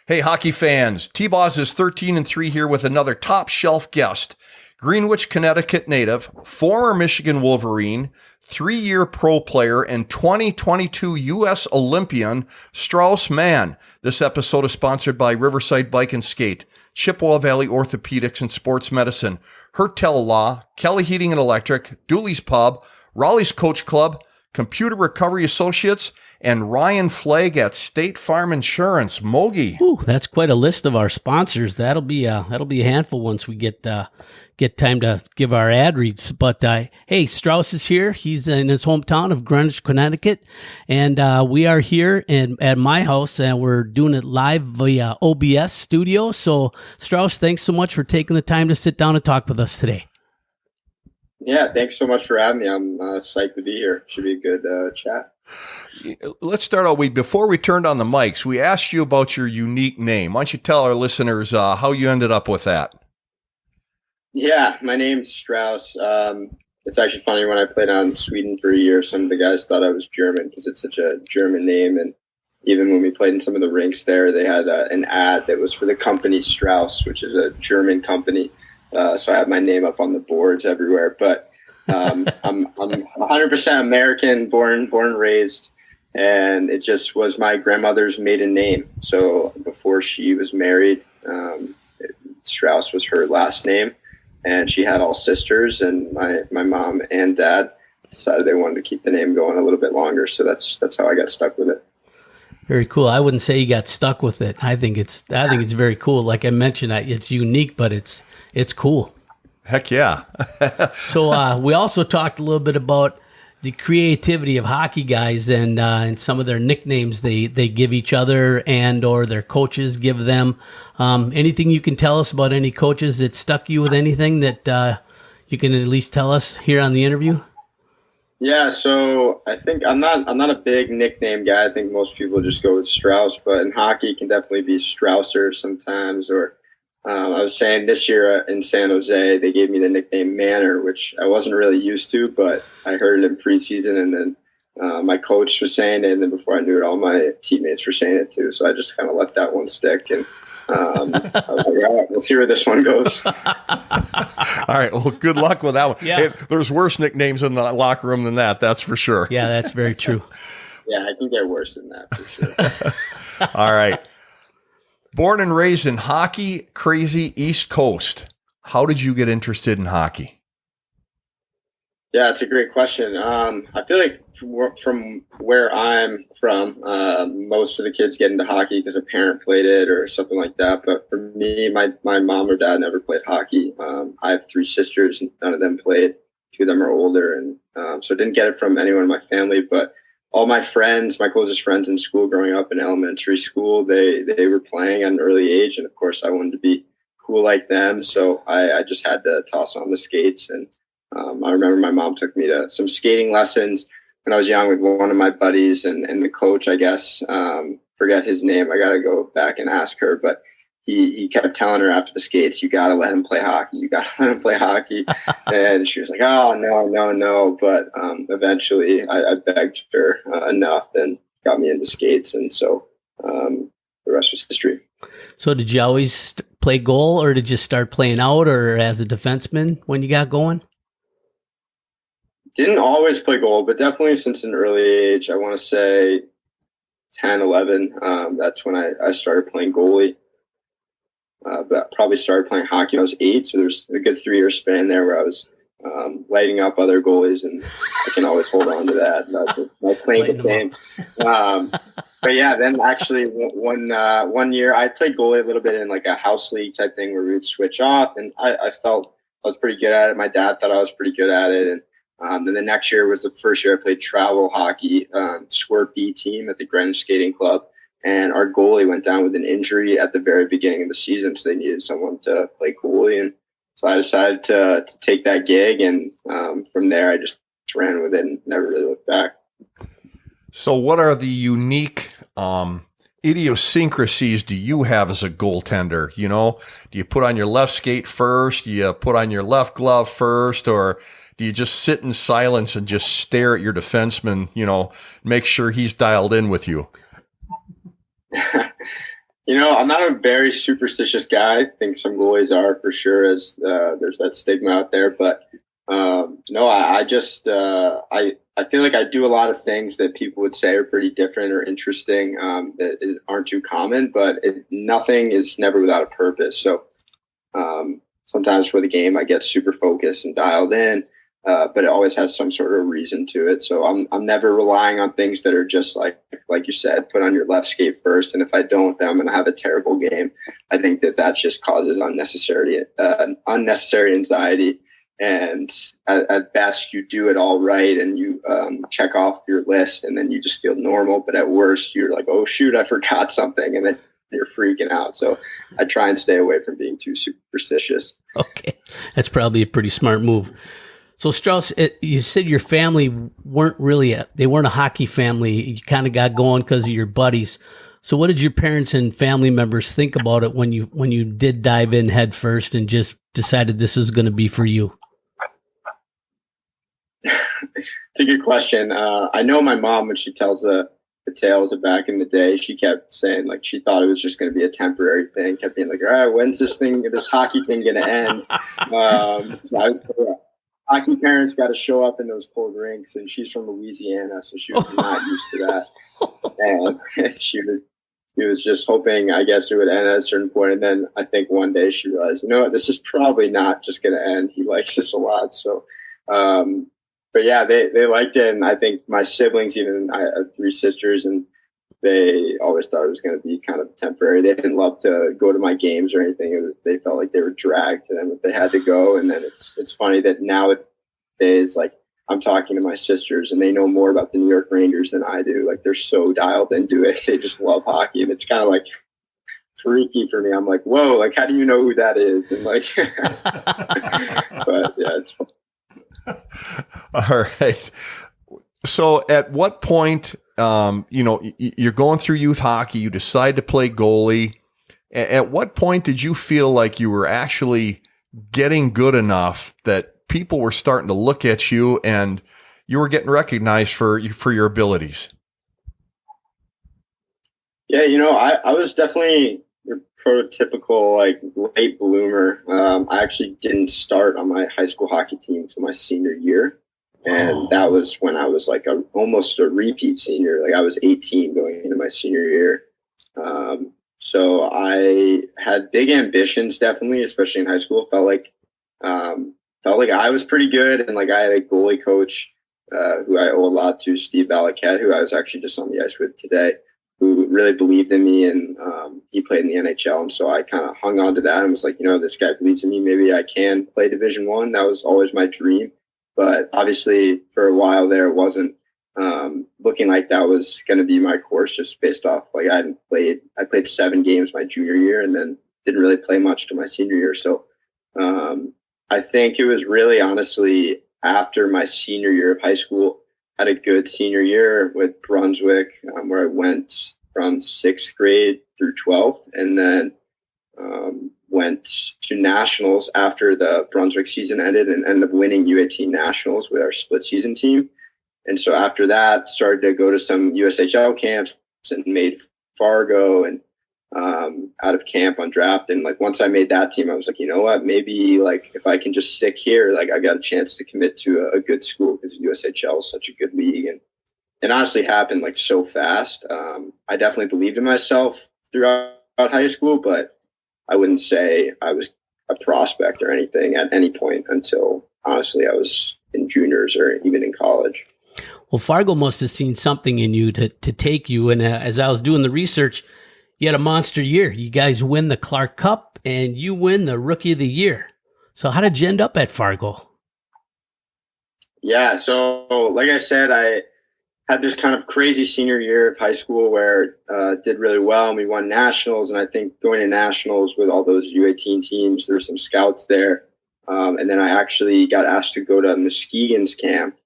Hey, hockey fans, T-Boz is 13-3 here with another top shelf guest. Greenwich, Connecticut native, former Michigan Wolverine, 3-year pro player, and 2022 US Olympian Strauss Mann. This episode is sponsored by Riverside Bike and Skate, Chippewa Valley Orthopedics and Sports Medicine, Hertel Law, Kelly Heating and Electric, Dooley's Pub, Raleigh's Coach Club, Computer Recovery Associates, and Ryan Flagg at State Farm Insurance. Mogi. Ooh, that's quite a list of our sponsors. That'll be a handful once we get time to give our ad reads. But hey, Strauss is here. He's in his hometown of Greenwich, Connecticut, and we are here at my house, and we're doing it live via OBS studio. So, Strauss, thanks so much for taking the time to sit down and talk with us today. Yeah, thanks so much for having me. I'm psyched to be here. Should be a good chat. Let's start out. Before we turned on the mics, we asked you about your unique name. Why don't you tell our listeners how you ended up with that? Yeah, my name's Strauss. It's actually funny, when I played on Sweden for a year, some of the guys thought I was German because it's such a German name. And even when we played in some of the rinks there, they had an ad that was for the company Strauss, which is a German company. So I have my name up on the boards everywhere, but I'm 100% American, born and raised, and it just was my grandmother's maiden name. So before she was married, Strauss was her last name, and she had all sisters, and my mom and dad decided they wanted to keep the name going a little bit longer. So that's how I got stuck with it. Very cool. I wouldn't say you got stuck with it. I think it's very cool. Like I mentioned, it's unique, but it's cool. Heck yeah. So we also talked a little bit about the creativity of hockey guys and some of their nicknames they give each other and or their coaches give them. Anything you can tell us about any coaches that stuck you with anything that you can at least tell us here on the interview? Yeah, so I think I'm not a big nickname guy. I think most people just go with Strauss, but in hockey it can definitely be Strausser sometimes. Or I was saying this year in San Jose, they gave me the nickname Manner, which I wasn't really used to, but I heard it in preseason, and then my coach was saying it, and then before I knew it, all my teammates were saying it too. So I just kind of let that one stick, and I was like, all right, we'll see where this one goes. All right. Well, good luck with that one. Yeah. There's worse nicknames in the locker room than that. That's for sure. Yeah, that's very true. Yeah, I can get worse than that for sure. All right. Born and raised in hockey, crazy East Coast. How did you get interested in hockey? Yeah, it's a great question. I feel like from where I'm from, most of the kids get into hockey because a parent played it or something like that. But for me, my mom or dad never played hockey. I have 3 sisters, and none of them played. 2 of them are older, and so I didn't get it from anyone in my family. But all my friends, my closest friends in school growing up in elementary school, they were playing at an early age. And of course, I wanted to be cool like them. So I just had to toss on the skates. And I remember my mom took me to some skating lessons when I was young with one of my buddies, and the coach, I guess, forget his name. I got to go back and ask her, but he kept telling her after the skates, you got to let him play hockey. You got to let him play hockey. And she was like, oh, no. But eventually I begged her enough and got me into skates. And so the rest was history. So did you always play goal, or did you start playing out or as a defenseman when you got going? Didn't always play goal, but definitely since an early age, I want to say 10, 11. That's when I started playing goalie. But probably started playing hockey when I was 8. So there's a good 3-year span there where I was lighting up other goalies, and I can always hold on to that. My claim to fame. But yeah, then actually one year I played goalie a little bit in like a house league type thing where we would switch off, and I felt I was pretty good at it. My dad thought I was pretty good at it, and then the next year was the first year I played travel hockey, Squirt B team at the Greenwich Skating Club. And our goalie went down with an injury at the very beginning of the season, so they needed someone to play goalie. And so I decided to take that gig, and from there I just ran with it and never really looked back. So what are the unique idiosyncrasies do you have as a goaltender? You know, do you put on your left skate first? Do you put on your left glove first? Or do you just sit in silence and just stare at your defenseman, make sure he's dialed in with you? I'm not a very superstitious guy. I think some goalies are for sure, as there's that stigma out there. But no, I just I feel like I do a lot of things that people would say are pretty different or interesting aren't too common. But nothing is never without a purpose. So sometimes for the game, I get super focused and dialed in. But it always has some sort of reason to it. So I'm never relying on things that are just like you said, put on your left skate first. And if I don't, then I'm going to have a terrible game. I think that just causes unnecessary anxiety. And at best, you do it all right and you check off your list, and then you just feel normal. But at worst, you're like, oh shoot, I forgot something, and then you're freaking out. So I try and stay away from being too superstitious. Okay, that's probably a pretty smart move. So Strauss, you said your family weren't a hockey family. You kind of got going because of your buddies. So what did your parents and family members think about it when you did dive in head first and just decided this was going to be for you? It's a good question. I know my mom, when she tells the tales of back in the day, she kept saying like she thought it was just going to be a temporary thing. Kept being like, all right, when's this hockey thing going to end? So I was hockey parents got to show up in those cold rinks, and she's from Louisiana, so she was not used to that. And she was just hoping, I guess, it would end at a certain point. And then I think one day she realized, you know what, this is probably not just going to end. He likes this a lot. So, but yeah, they liked it. And I think my siblings, even I have 3 sisters, and they always thought it was going to be kind of temporary. They didn't love to go to my games or anything. They felt like they were dragged to them if they had to go. And then it's funny that nowadays, like, I'm talking to my sisters and they know more about the New York Rangers than I do. Like, they're so dialed into it. They just love hockey. And it's kind of like freaky for me. I'm like, whoa, like, how do you know who that is? And like, but yeah, it's fun. All right. So at what point, you're going through youth hockey, you decide to play goalie. At what point did you feel like you were actually getting good enough that people were starting to look at you and you were getting recognized for your abilities? Yeah, I was definitely your prototypical like late bloomer. I actually didn't start on my high school hockey team until my senior year. And that was when I was like almost a repeat senior. Like I was 18 going into my senior year. So I had big ambitions, definitely, especially in high school. Felt like I was pretty good. And like I had a goalie coach who I owe a lot to, Steve Valaket, who I was actually just on the ice with today, who really believed in me. And he played in the NHL. And so I kind of hung on to that and was like, this guy believes in me. Maybe I can play Division I. That was always my dream. But obviously, for a while there, it wasn't looking like that was going to be my course, just based off like I played 7 games my junior year and then didn't really play much to my senior year. So I think it was really honestly after my senior year of high school, had a good senior year with Brunswick, where I went from 6th grade through 12th, and then went to nationals after the Brunswick season ended and ended up winning U18 nationals with our split season team. And so after that, started to go to some USHL camps and made Fargo and out of camp on draft. And like once I made that team, I was like, you know what, maybe like if I can just stick here, like I got a chance to commit to a good school because USHL is such a good league. And it honestly happened like so fast. I definitely believed in myself throughout high school, but I wouldn't say I was a prospect or anything at any point until honestly I was in juniors or even in college. Well, Fargo must have seen something in you to take you. And as I was doing the research, you had a monster year. You guys win the Clark Cup and you win the Rookie of the Year. So how did you end up at Fargo? Yeah, so like I said, I had this kind of crazy senior year of high school where did really well and we won nationals. And I think going to nationals with all those U18 teams, there were some scouts there. And then I actually got asked to go to Muskegon's camp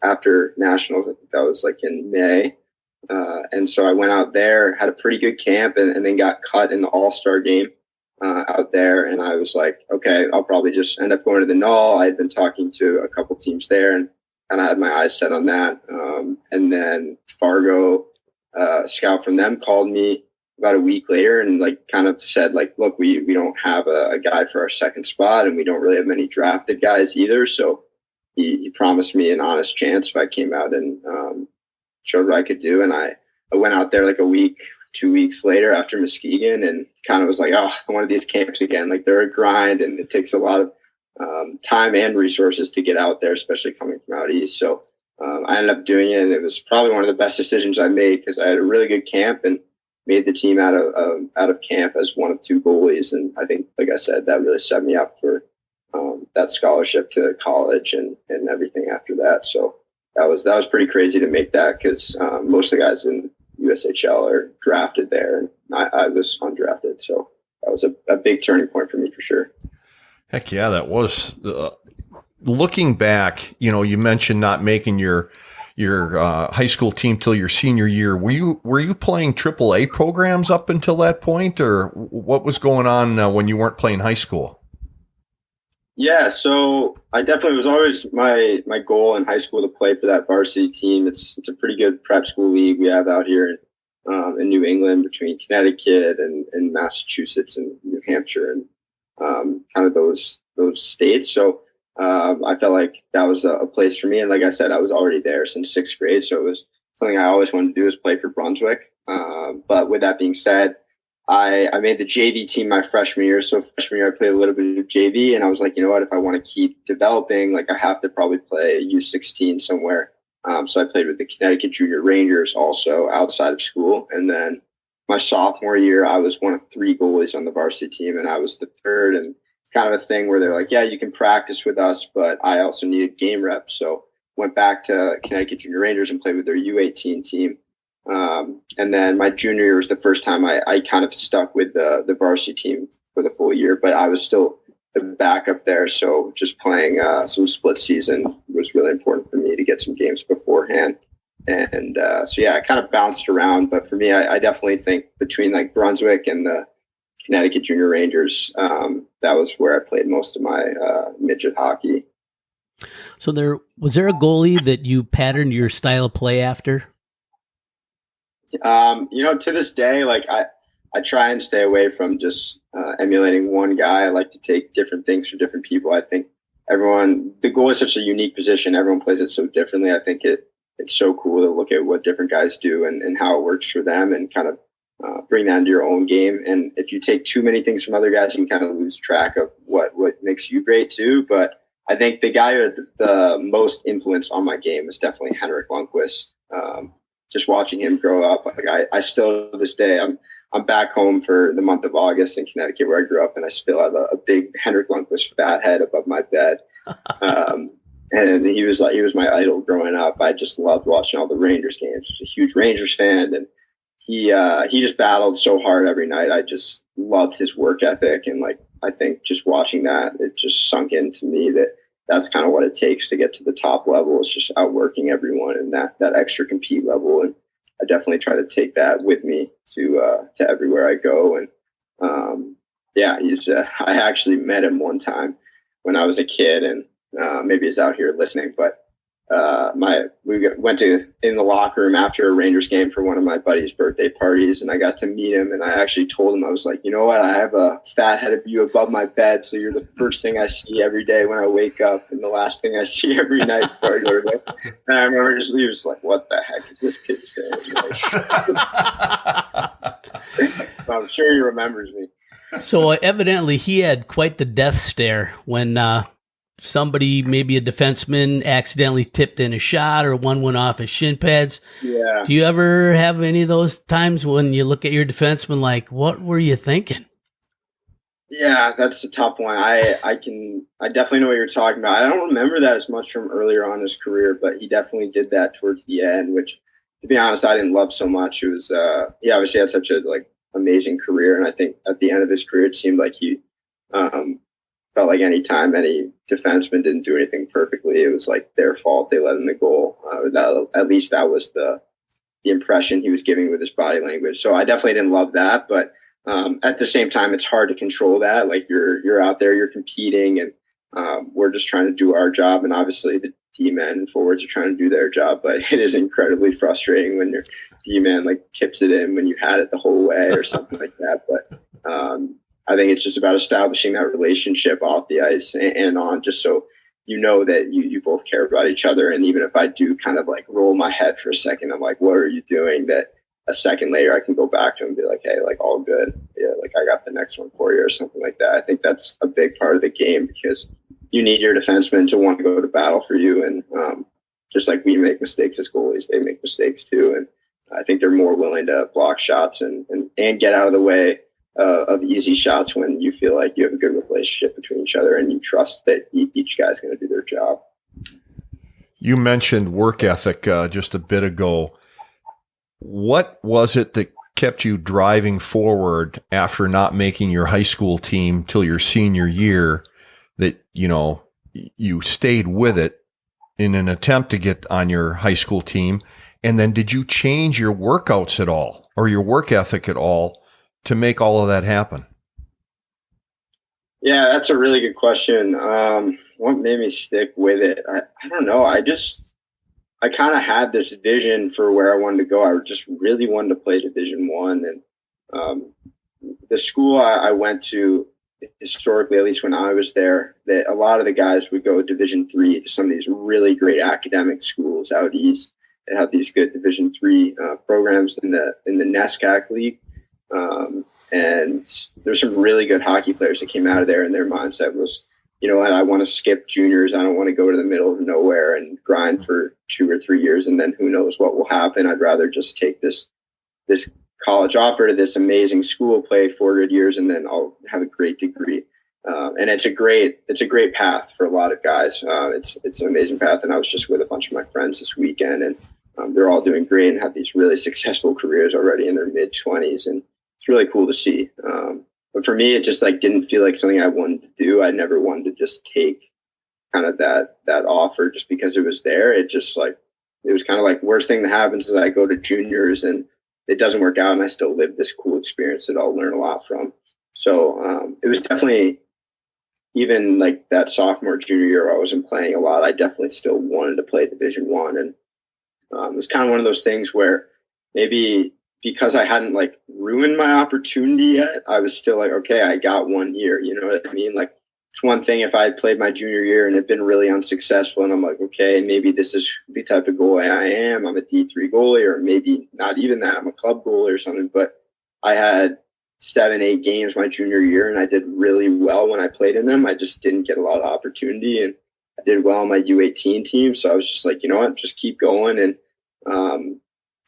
after nationals. I think that was like in May. And so I went out there, had a pretty good camp, and then got cut in the All-Star game out there. And I was like, okay, I'll probably just end up going to the Null. I had been talking to a couple teams there and kind of had my eyes set on that. And then Fargo, a scout from them called me about a week later and like kind of said like, look, we don't have a guy for our second spot, and we don't really have many drafted guys either. So he promised me an honest chance if I came out and showed what I could do. And I went out there like a week, 2 weeks later after Muskegon, and kind of was like, oh, one of these camps again. Like they're a grind, and it takes a lot of time and resources to get out there, especially coming from out east. So I ended up doing it, and it was probably one of the best decisions I made because I had a really good camp and made the team out of camp as one of 2 goalies. And I think, like I said, that really set me up for that scholarship to college and everything after that. So that was pretty crazy to make that because most of the guys in USHL are drafted there, and I was undrafted. So that was a big turning point for me for sure. Heck yeah, that was. Looking back, you mentioned not making your high school team till your senior year. Were you playing AAA programs up until that point, or what was going on when you weren't playing high school? Yeah, so I definitely was always my goal in high school to play for that varsity team. It's a pretty good prep school league we have out here in New England between Connecticut and Massachusetts and New Hampshire and kind of those states. So I felt like that was a place for me. And like I said, I was already there since 6th grade. So it was something I always wanted to do, is play for Brunswick. But with that being said, I made the JV team my freshman year. So freshman year, I played a little bit of JV, and I was like, you know what, if I want to keep developing, like I have to probably play U16 somewhere. So I played with the Connecticut Junior Rangers also outside of school. And then my sophomore year, I was one of 3 goalies on the varsity team, and I was the third. And kind of a thing where they're like, yeah, you can practice with us, but I also needed game reps. So went back to Connecticut Junior Rangers and played with their U18 team. And then my junior year was the first time I kind of stuck with the varsity team for the full year, but I was still the backup there. So just playing some split season was really important for me to get some games beforehand. And so, yeah, I kind of bounced around. But for me, I definitely think between like Brunswick and the Connecticut Junior Rangers, that was where I played most of my midget hockey. So was there a goalie that you patterned your style of play after? To this day, like I try and stay away from just emulating one guy. I like to take different things from different people. I think the goal is such a unique position. Everyone plays it so differently. I think it's so cool to look at what different guys do and how it works for them and kind of bring that into your own game. And if you take too many things from other guys, you can kind of lose track of what makes you great too. But I think the guy who had the most influence on my game was definitely Henrik Lundqvist. Just watching him grow up, like I still to this day, I'm back home for the month of August in Connecticut where I grew up, and I still have a big Henrik Lundqvist fat head above my bed. And he was my idol growing up. I just loved watching all the Rangers games. I was a huge Rangers fan, and he just battled so hard every night. I just loved his work ethic, and like I think just watching that, it just sunk into me that that's kind of what it takes to get to the top level. It's just outworking everyone and that extra compete level. And I definitely try to take that with me to everywhere I go. And I actually met him one time when I was a kid, and maybe he's out here listening, but we went in the locker room after a Rangers game for one of my buddy's birthday parties, and I got to meet him, and I actually told him, I was like, you know what, I have a fat head of you above my bed, so you're the first thing I see every day when I wake up and the last thing I see every night before I go to bed. And I remember he was like, what the heck is this kid saying? So I'm sure he remembers me. So evidently he had quite the death stare when somebody, maybe a defenseman, accidentally tipped in a shot or one went off his shin pads. Yeah. Do you ever have any of those times when you look at your defenseman like, what were you thinking? Yeah, that's a tough one. I definitely know what you're talking about. I don't remember that as much from earlier on in his career, but he definitely did that towards the end, which, to be honest, I didn't love so much. It was he obviously had such a amazing career, and I think at the end of his career, it seemed like he felt like any time any defenseman didn't do anything perfectly, it was like their fault. They let in the goal. At least that was the impression he was giving with his body language. So I definitely didn't love that, but at the same time, it's hard to control that. Like you're out there, you're competing, and we're just trying to do our job. And obviously the D-men and forwards are trying to do their job, but it is incredibly frustrating when you're D-man like tips it in when you had it the whole way or something like that. But I think it's just about establishing that relationship off the ice and on, just so you know that you both care about each other. And even if I do kind of like roll my head for a second, I'm like, what are you doing? That a second later I can go back to him and be like, hey, like all good. Yeah, like I got the next one for you or something like that. I think that's a big part of the game, because you need your defensemen to want to go to battle for you. And just like we make mistakes as goalies, they make mistakes too. And I think they're more willing to block shots and get out of the way of easy shots when you feel like you have a good relationship between each other and you trust that each guy's going to do their job. You mentioned work ethic just a bit ago. What was it that kept you driving forward after not making your high school team till your senior year, that, you know, you stayed with it in an attempt to get on your high school team? And then did you change your workouts at all or your work ethic at all to make all of that happen? Yeah, that's a really good question. What made me stick with it? I don't know. I kind of had this vision for where I wanted to go. I just really wanted to play Division One, and the school I went to historically, at least when I was there, that a lot of the guys would go Division III to some of these really great academic schools out east that have these good Division III programs in the NESCAC league. And there's some really good hockey players that came out of there, and their mindset was, you know what, I want to skip juniors. I don't want to go to the middle of nowhere and grind for 2 or 3 years, and then who knows what will happen. I'd rather just take this college offer to this amazing school, play 4 good years, and then I'll have a great degree. And it's a great path for a lot of guys. It's an amazing path. And I was just with a bunch of my friends this weekend, and they're all doing great and have these really successful careers already in their mid-20s. And it's really cool to see. But for me, it just like didn't feel like something I wanted to do. I never wanted to just take kind of that offer just because it was there. It was kind of like, worst thing that happens is I go to juniors and it doesn't work out, and I still live this cool experience that I'll learn a lot from. So it was definitely, even like that sophomore, junior year, I wasn't playing a lot. I definitely still wanted to play Division One, and it was kind of one of those things where maybe because I hadn't like ruined my opportunity yet, I was still like, okay, I got 1 year. You know what I mean? Like, it's one thing if I had played my junior year and had been really unsuccessful, and I'm like, okay, maybe this is the type of goalie I am. I'm a D3 goalie, or maybe not even that. I'm a club goalie or something. But I had 7-8 games my junior year, and I did really well when I played in them. I just didn't get a lot of opportunity, and I did well on my U18 team. So I was just like, you know what, just keep going and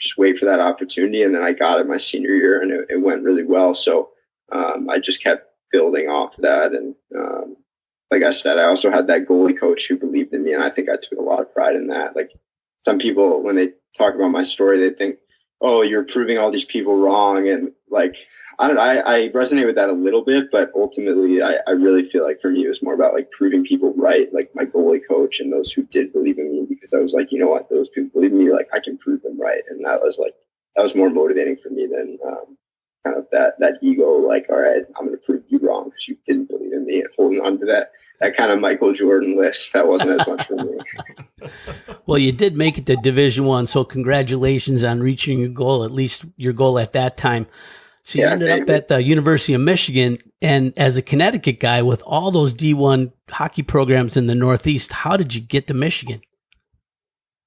just wait for that opportunity. And then I got it my senior year, and it went really well. So I just kept building off of that. And like I said, I also had that goalie coach who believed in me, and I think I took a lot of pride in that. Like, some people, when they talk about my story, they think, oh, you're proving all these people wrong. And like, I resonate with that a little bit, but ultimately I really feel like for me, it was more about like proving people right, like my goalie coach and those who did believe in me, because I was like, you know what, those people believe in me, like I can prove them right. And that was more motivating for me than kind of that ego, like, all right, I'm going to prove you wrong because you didn't believe in me, and holding on to that kind of Michael Jordan list. That wasn't as much for me. Well, you did make it to Division One, so congratulations on reaching your goal, at least your goal at that time. So you ended up at the University of Michigan, and as a Connecticut guy with all those D1 hockey programs in the Northeast, how did you get to Michigan?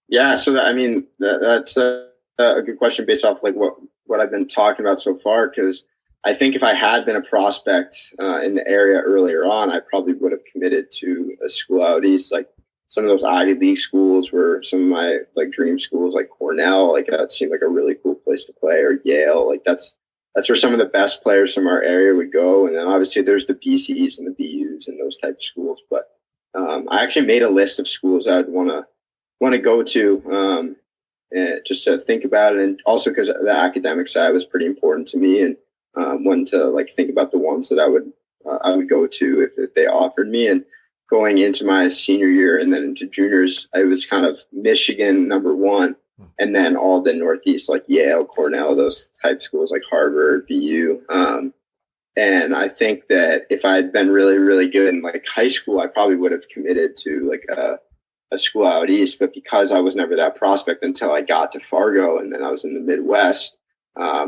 Yeah, so that's a good question based off like what I've been talking about so far, because I think if I had been a prospect in the area earlier on, I probably would have committed to a school out east. Like, some of those Ivy League schools were some of my like dream schools, like Cornell. Like, that seemed like a really cool place to play, or Yale. Like, that's where some of the best players from our area would go. And then obviously there's the BCs and the BUs and those type of schools. But I actually made a list of schools I'd want to go to, just to think about it, and also because the academic side was pretty important to me, and wanted to like think about the ones that I would go to if they offered me. And going into my senior year and then into juniors, I was kind of Michigan number one, and then all the Northeast, like Yale, Cornell, those type schools, like Harvard, BU. And I think that if I had been really, really good in like high school, I probably would have committed to like a a school out east, but because I was never that prospect until I got to Fargo, and then I was in the Midwest,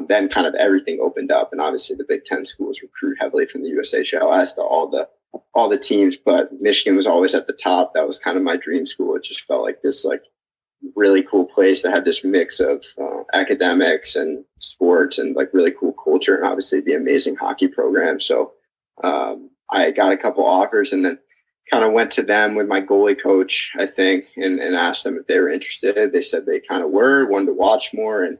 then kind of everything opened up. And obviously the Big Ten schools recruit heavily from the USHLS to all the teams, but Michigan was always at the top. That was kind of my dream school. It just felt like this really cool place that had this mix of academics and sports and really cool culture, and obviously the amazing hockey program. So I got a couple offers, and then kind of went to them with my goalie coach, I think, and asked them if they were interested. They said they kind of wanted to watch more. And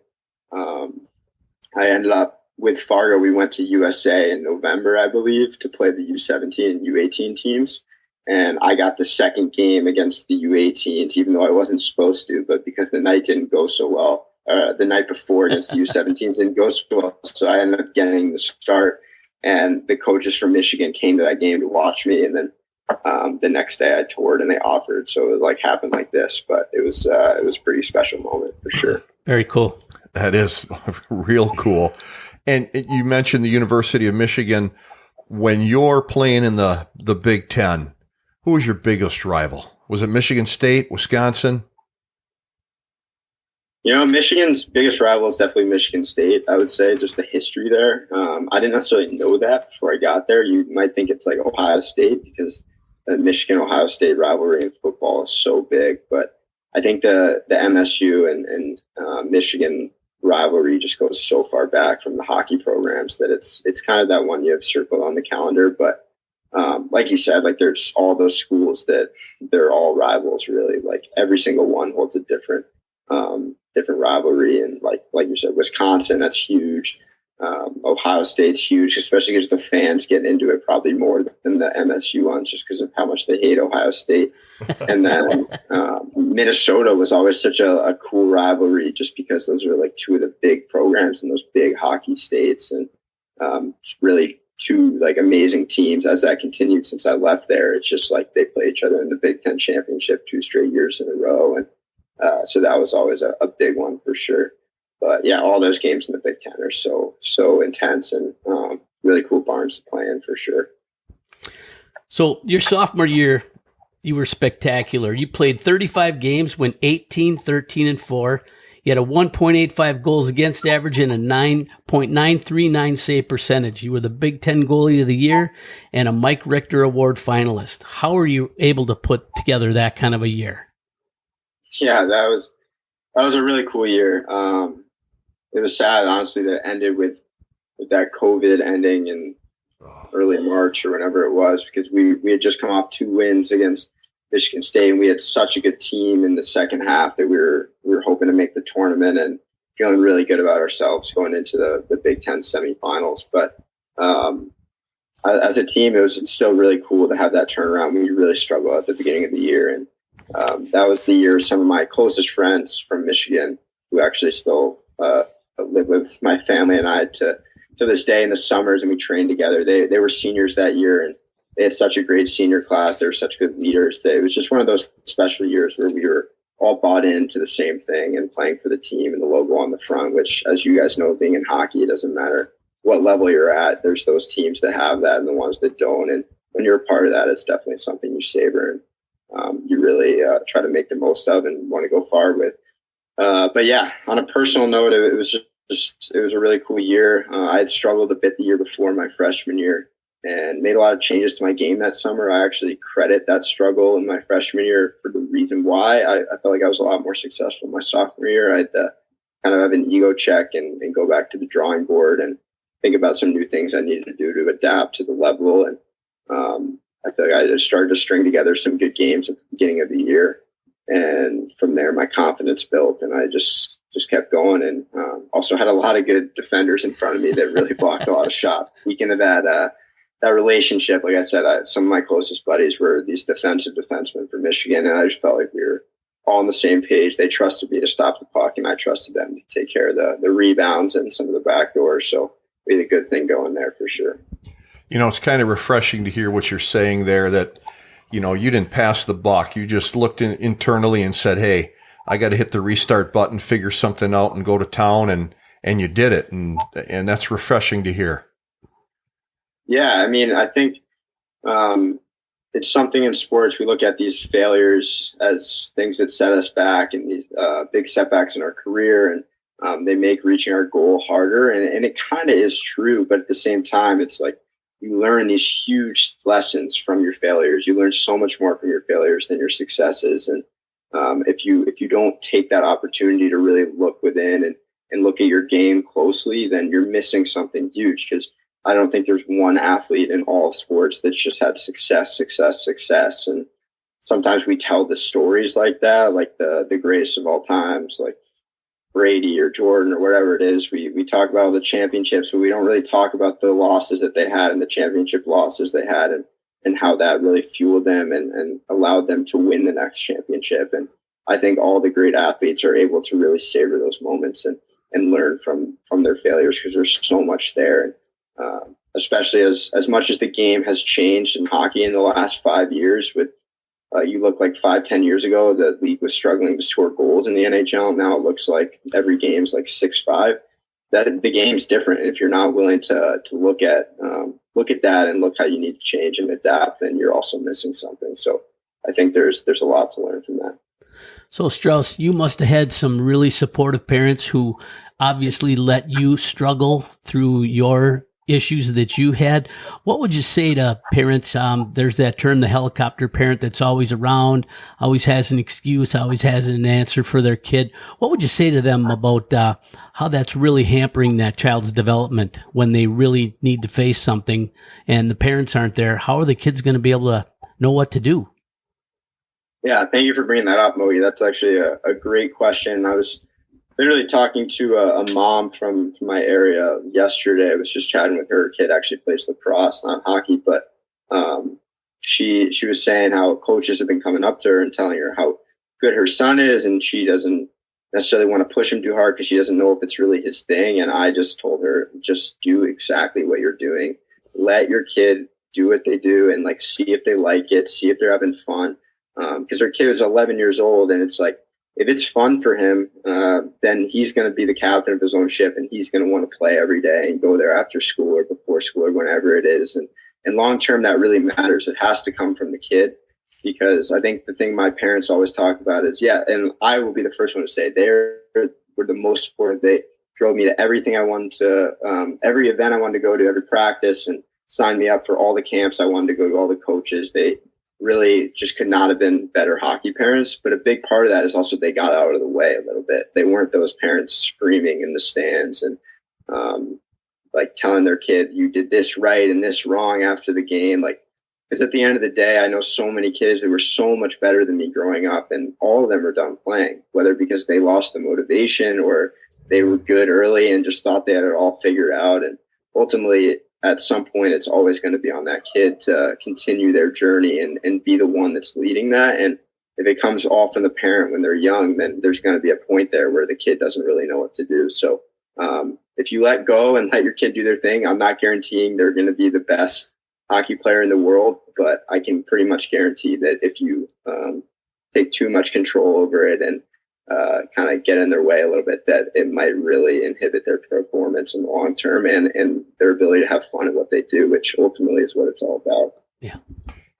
I ended up with Fargo. We went to USA in November, I believe, to play the U17 and U18 teams. And I got the second game against the U18s, even though I wasn't supposed to, but because the night didn't go so well, the night before against the U17s didn't go so well. So I ended up getting the start, and the coaches from Michigan came to that game to watch me. And then the next day I toured and they offered. So it happened like this, but it was a pretty special moment for sure. Very cool. That is real cool. And you mentioned the University of Michigan. When you're playing in the Big Ten, who was your biggest rival? Was it Michigan State, Wisconsin? Michigan's biggest rival is definitely Michigan State, I would say, just the history there. I didn't necessarily know that before I got there. You might think it's like Ohio State because the Michigan-Ohio State rivalry in football is so big. But I think the MSU and Michigan rivalry just goes so far back from the hockey programs that it's kind of that one you have circled on the calendar. But like you said, there's all those schools that they're all rivals, really. Every single one holds a different rivalry. And like you said, Wisconsin, that's huge. Ohio State's huge, especially because the fans get into it probably more than the MSU ones, just because of how much they hate Ohio State. And then Minnesota was always such a cool rivalry, just because those are two of the big programs in those big hockey states, and really two amazing teams. As that continued since I left there, it's just they play each other in the Big Ten championship 2 straight years in a row, and so that was always a big one for sure. But yeah, all those games in the Big Ten are so intense, and really cool barns to play in for sure. So your sophomore year, you were spectacular. You played 35 games, went 18, 13, and 4. You had a 1.85 goals against average and a 9.939 save percentage. You were the Big Ten Goalie of the Year and a Mike Richter Award finalist. How were you able to put together that kind of a year? Yeah, that was a really cool year. It was sad, honestly, that it ended with that COVID ending in early March or whenever it was, because we had just come off 2 wins against Michigan State, and we had such a good team in the second half that we were hoping to make the tournament and feeling really good about ourselves going into the Big Ten semifinals. But as a team, it was still really cool to have that turnaround. We really struggled at the beginning of the year, and that was the year some of my closest friends from Michigan, who actually still live with my family and I to this day in the summers, and we trained together. They were seniors that year, and they had such a great senior class. They were such good leaders. It was just one of those special years where we were all bought into the same thing and playing for the team and the logo on the front, which, as you guys know, being in hockey, it doesn't matter what level you're at. There's those teams that have that and the ones that don't. And when you're a part of that, it's definitely something you savor and you really try to make the most of and want to go far with. But yeah, on a personal note, it was it was a really cool year. I had struggled a bit the year before, my freshman year, and made a lot of changes to my game that summer. I actually credit that struggle in my freshman year for the reason why I felt like I was a lot more successful my sophomore year. I had to kind of have an ego check and go back to the drawing board and think about some new things I needed to do to adapt to the level. And I feel like I just started to string together some good games at the beginning of the year. And from there, my confidence built, and I just kept going. And also had a lot of good defenders in front of me that really blocked a lot of shots. Speaking of that relationship, like I said, some of my closest buddies were these defensive defensemen for Michigan, and I just felt like we were all on the same page. They trusted me to stop the puck, and I trusted them to take care of the rebounds and some of the back doors. So we had a good thing going there for sure. You know, it's kind of refreshing to hear what you're saying there, that, you know, you didn't pass the buck. You just looked internally and said, hey, I got to hit the restart button, figure something out, and go to town. And you did it. And that's refreshing to hear. Yeah. I mean, I think it's something in sports. We look at these failures as things that set us back and these big setbacks in our career, and they make reaching our goal harder. And it kind of is true, but at the same time, it's like you learn these huge lessons from your failures. You learn so much more from your failures than your successes. And if you don't take that opportunity to really look within and look at your game closely, then you're missing something huge, because I don't think there's one athlete in all sports that's just had success. And sometimes we tell the stories like that, like the greatest of all times, like Brady or Jordan or whatever it is. We talk about all the championships, but we don't really talk about the losses that they had and the championship losses they had, and how that really fueled them and allowed them to win the next championship. And I think all the great athletes are able to really savor those moments and learn from their failures, because there's so much there. Especially as much as the game has changed in hockey in the last 5 years, with you look like 5-10 years ago, the league was struggling to score goals in the NHL. Now it looks like every game's like 6-5. That the game's different. And if you're not willing to look at that and look how you need to change and adapt, then you're also missing something. So I think there's a lot to learn from that. So Strauss, you must have had some really supportive parents who obviously let you struggle through your issues that you had. What would you say to parents? There's that term, the helicopter parent, that's always around, always has an excuse, always has an answer for their kid. What would you say to them about how that's really hampering that child's development when they really need to face something and the parents aren't there? How are the kids going to be able to know what to do? Yeah, thank you for bringing that up, Mogi. That's actually a great question. I was literally talking to a mom from my area yesterday. I was just chatting with her. Her kid actually plays lacrosse, not hockey, but she was saying how coaches have been coming up to her and telling her how good her son is, and she doesn't necessarily want to push him too hard because she doesn't know if it's really his thing. And I just told her, just do exactly what you're doing. Let your kid do what they do and like see if they like it, see if they're having fun. Because her kid is 11 years old, and it's like, if it's fun for him, then he's going to be the captain of his own ship, and he's going to want to play every day and go there after school or before school or whenever it is. And long term, that really matters. It has to come from the kid, because I think the thing my parents always talk about is, and I will be the first one to say, they were the most supportive. They drove me to everything I wanted to, every event I wanted to go to, every practice, and signed me up for all the camps I wanted to go to, all the coaches. They really just could not have been better hockey parents. But a big part of that is also they got out of the way a little bit. They weren't those parents screaming in the stands and like telling their kid, you did this right and this wrong after the game. Like, because at the end of the day, I know so many kids who were so much better than me growing up, and all of them are done playing, whether because they lost the motivation or they were good early and just thought they had it all figured out. And ultimately, at some point, it's always going to be on that kid to continue their journey and be the one that's leading that. And if it comes all from the parent when they're young, then there's going to be a point there where the kid doesn't really know what to do. So if you let go and let your kid do their thing, I'm not guaranteeing they're going to be the best hockey player in the world, but I can pretty much guarantee that if you take too much control over it and kind of get in their way a little bit, that it might really inhibit their performance in the long term and their ability to have fun at what they do, which ultimately is what it's all about. Yeah.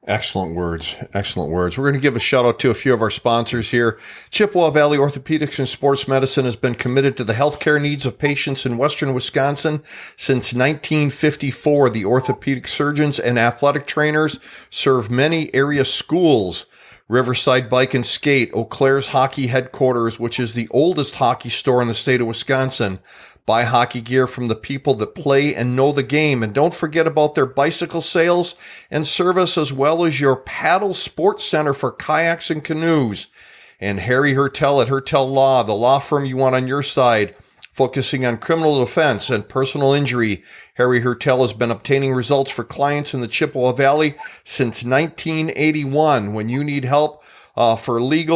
Excellent words. Excellent words. We're going to give a shout out to a few of our sponsors here. Chippewa Valley Orthopedics and Sports Medicine has been committed to the healthcare needs of patients in Western Wisconsin since 1954. The orthopedic surgeons and athletic trainers serve many area schools. Riverside Bike and Skate, Eau Claire's hockey headquarters, which is the oldest hockey store in the state of Wisconsin. Buy hockey gear from the people that play and know the game. And don't forget about their bicycle sales and service, as well as your paddle sports center for kayaks and canoes. And Harry Hertel at Hertel Law, the law firm you want on your side, focusing on criminal defense and personal injury. Harry Hertel has been obtaining results for clients in the Chippewa Valley since 1981. When you need help for if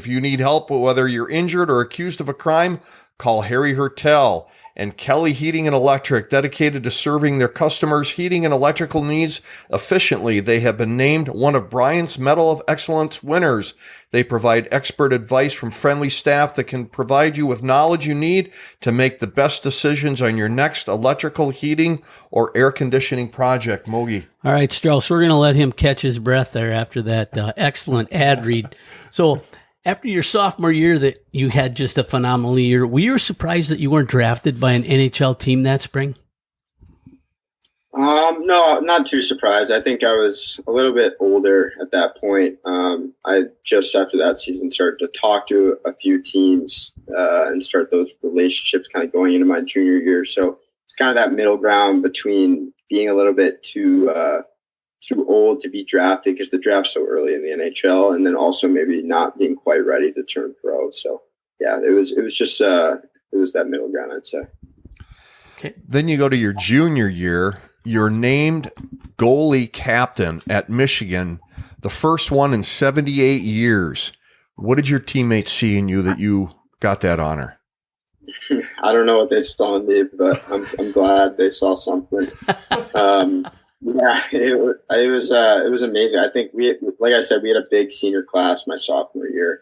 you need help, whether you're injured or accused of a crime, Call Harry Hertel and Kelly Heating and Electric, dedicated to serving their customers' heating and electrical needs efficiently. They have been named one of Bryant's Medal of Excellence winners. They provide expert advice from friendly staff that can provide you with knowledge you need to make the best decisions on your next electrical, heating, or air conditioning project. Mogi. All right, Strauss, we're going to let him catch his breath there after that excellent ad read. So after your sophomore year that you had just a phenomenal year, were you surprised that you weren't drafted by an NHL team that spring? No, not too surprised. I think I was a little bit older at that point. I just after that season started to talk to a few teams and start those relationships kind of going into my junior year. So it's kind of that middle ground between being a little bit too old to be drafted because the draft's so early in the NHL, and then also maybe not being quite ready to turn pro. So yeah, it was that middle ground, I'd say. Okay. Then you go to your junior year. You're named goalie captain at Michigan, the first one in 78 years. What did your teammates see in you that you got that honor? I don't know what they saw in me, but I'm glad they saw something. Yeah, it was amazing. I think like I said, we had a big senior class my sophomore year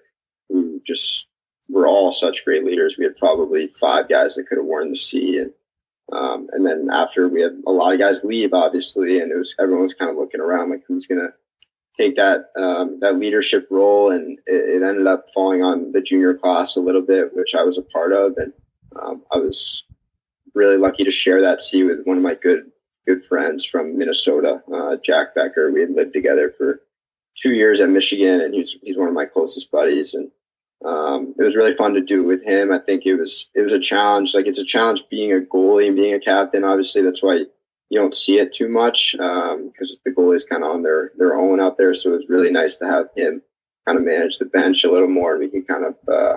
who just were all such great leaders. We had probably 5 guys that could have worn the C, and then after we had a lot of guys leave, obviously, and everyone was kind of looking around like who's gonna take that leadership role, and it ended up falling on the junior class a little bit, which I was a part of, and I was really lucky to share that C with one of my good friends from Minnesota, Jack Becker. We had lived together for 2 years at Michigan, and he's one of my closest buddies, and it was really fun to do it with him. I think it was a challenge. Like, it's a challenge being a goalie and being a captain. Obviously, that's why you don't see it too much because the goalies kind of on their own out there. So it was really nice to have him kind of manage the bench a little more, and we can kind of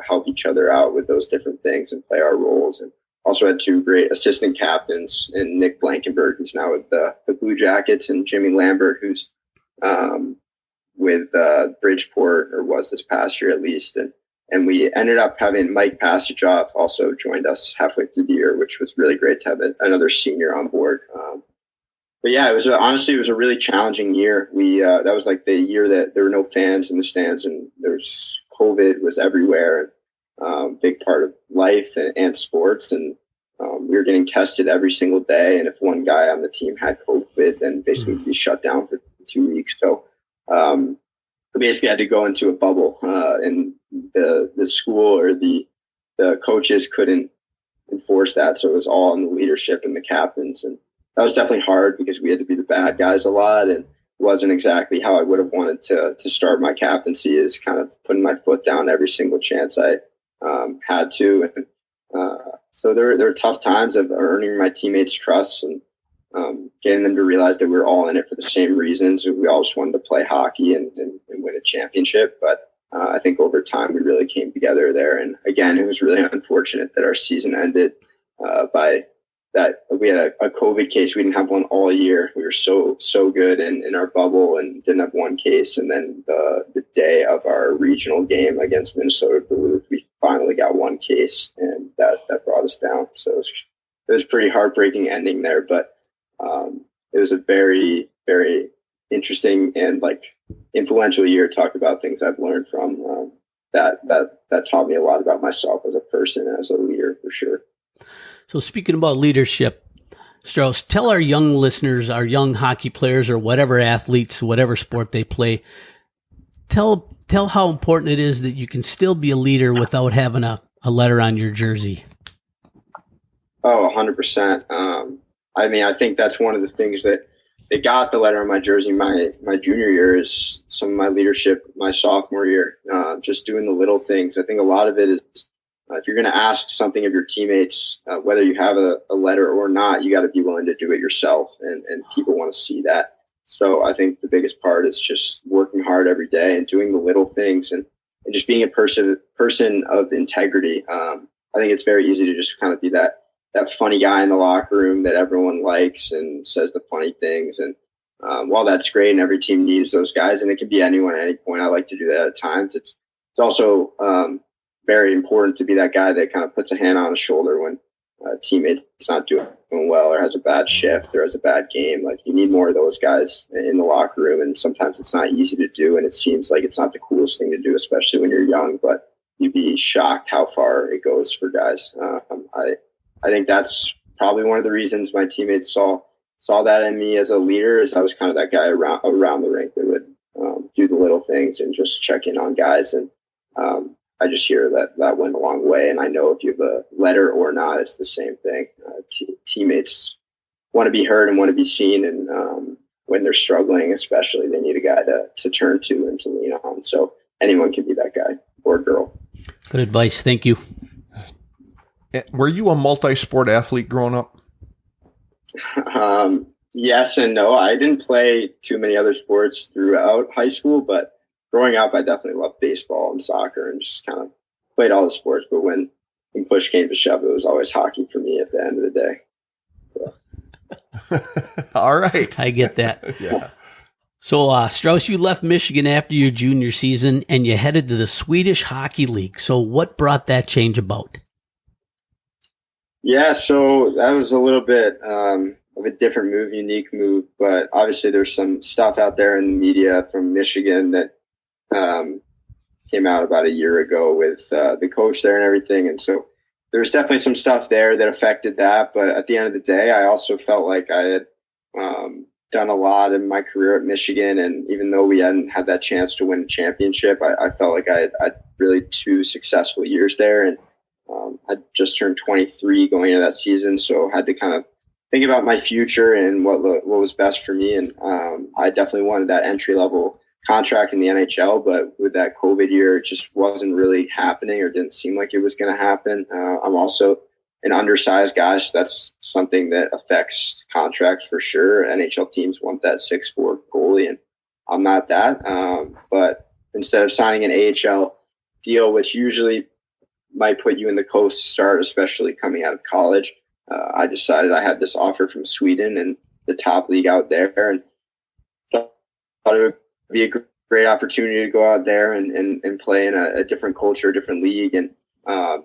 help each other out with those different things and play our roles. And also had 2 great assistant captains, and Nick Blankenberg, who's now with the Blue Jackets, and Jimmy Lambert, who's with Bridgeport, or was this past year at least. And we ended up having Mike Pasajoff also joined us halfway through the year, which was really great to have another senior on board. But yeah, it was a really challenging year. That was like the year that there were no fans in the stands, and COVID was everywhere, and big part of life and sports. And we were getting tested every single day. And if one guy on the team had COVID, then basically we'd be shut down for 2 weeks. So we basically had to go into a bubble, and the school or the coaches couldn't enforce that. So it was all in the leadership and the captains. And that was definitely hard because we had to be the bad guys a lot, and it wasn't exactly how I would have wanted to start my captaincy, is kind of putting my foot down every single chance I had to. And so there were tough times of earning my teammates' trust and getting them to realize that we were all in it for the same reasons. We all just wanted to play hockey and win a championship. But I think over time we really came together there. And again, it was really unfortunate that our season ended by that. We had a COVID case. We didn't have one all year. We were so good in our bubble and didn't have one case. And then the day of our regional game against Minnesota Duluth, we finally got one case, and that brought us down. So it was pretty heartbreaking ending there, but it was a very, very interesting and like influential year. Talk about things I've learned from that taught me a lot about myself as a person and as a leader, for sure. So speaking about leadership, Strauss, tell our young listeners, our young hockey players, or whatever athletes, whatever sport they play, tell how important it is that you can still be a leader without having a letter on your jersey. Oh, 100%. I mean, I think that's one of the things that they got the letter on my jersey my junior year, is some of my leadership my sophomore year, just doing the little things. I think a lot of it is if you're going to ask something of your teammates, whether you have a letter or not, you got to be willing to do it yourself, and people want to see that. So I think the biggest part is just working hard every day and doing the little things, and just being a person of integrity. I think it's very easy to just kind of be that funny guy in the locker room that everyone likes and says the funny things. And while that's great, and every team needs those guys, and it can be anyone at any point, I like to do that at times. It's also very important to be that guy that kind of puts a hand on his shoulder when a teammate's not doing well or has a bad shift or has a bad game. Like, you need more of those guys in the locker room, and sometimes it's not easy to do, and it seems like it's not the coolest thing to do, especially when you're young, but you'd be shocked how far it goes for guys. I think that's probably one of the reasons my teammates saw that in me as a leader, is I was kind of that guy around the rink that would do the little things and just check in on guys. And I just hear that went a long way. And I know if you have a letter or not, it's the same thing. Teammates want to be heard and want to be seen. And when they're struggling, especially, they need a guy to turn to and to lean on. So anyone can be that guy or girl. Good advice. Thank you. Were you a multi-sport athlete growing up? Yes and no. I didn't play too many other sports throughout high school, but growing up, I definitely loved baseball and soccer and just kind of played all the sports. But when push came to shove, it was always hockey for me at the end of the day. So. All right. I get that. Yeah. So, Strauss, you left Michigan after your junior season and you headed to the Swedish Hockey League. So what brought that change about? Yeah, so that was a little bit of a different move, unique move, but obviously there's some stuff out there in the media from Michigan that came out about a year ago with the coach there and everything. And so there's definitely some stuff there that affected that. But at the end of the day, I also felt like I had done a lot in my career at Michigan. And even though we hadn't had that chance to win a championship, I felt like I had really 2 successful years there. And I just turned 23 going into that season, so I had to kind of think about my future and what was best for me. And I definitely wanted that entry-level contract in the NHL, but with that COVID year, it just wasn't really happening or didn't seem like it was going to happen. I'm also an undersized guy, so that's something that affects contracts for sure. NHL teams want that 6'4" goalie, and I'm not that. But instead of signing an AHL deal, which usually might put you in the coast to start, especially coming out of college, I decided I had this offer from Sweden and the top league out there, and thought it would be a great opportunity to go out there and play in a different culture, a different league. And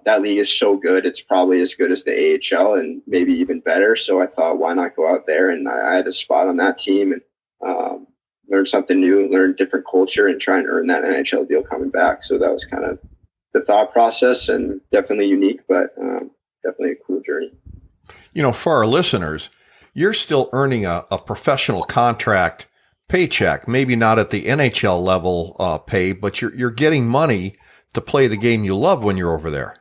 that league is so good. It's probably as good as the AHL and maybe even better. So I thought, why not go out there? And I had a spot on that team and learn something new, learn different culture, and try and earn that NHL deal coming back. So that was kind of the thought process, and definitely unique, but definitely a cool journey. You know, for our listeners, you're still earning a professional contract paycheck, maybe not at the NHL level pay, but you're getting money to play the game you love when you're over there.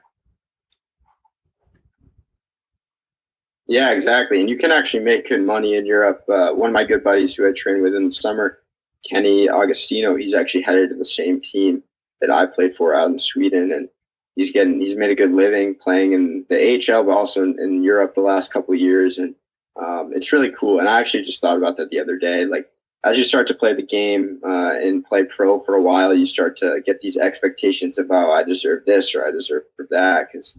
Yeah, exactly. And you can actually make good money in Europe. One of my good buddies who I trained with in the summer, Kenny Augustino, he's actually headed to the same team that I played for out in Sweden, and he's made a good living playing in the AHL, but also in Europe the last couple of years. And it's really cool. And I actually just thought about that the other day. Like, as you start to play the game and play pro for a while, you start to get these expectations about, I deserve this or I deserve that, because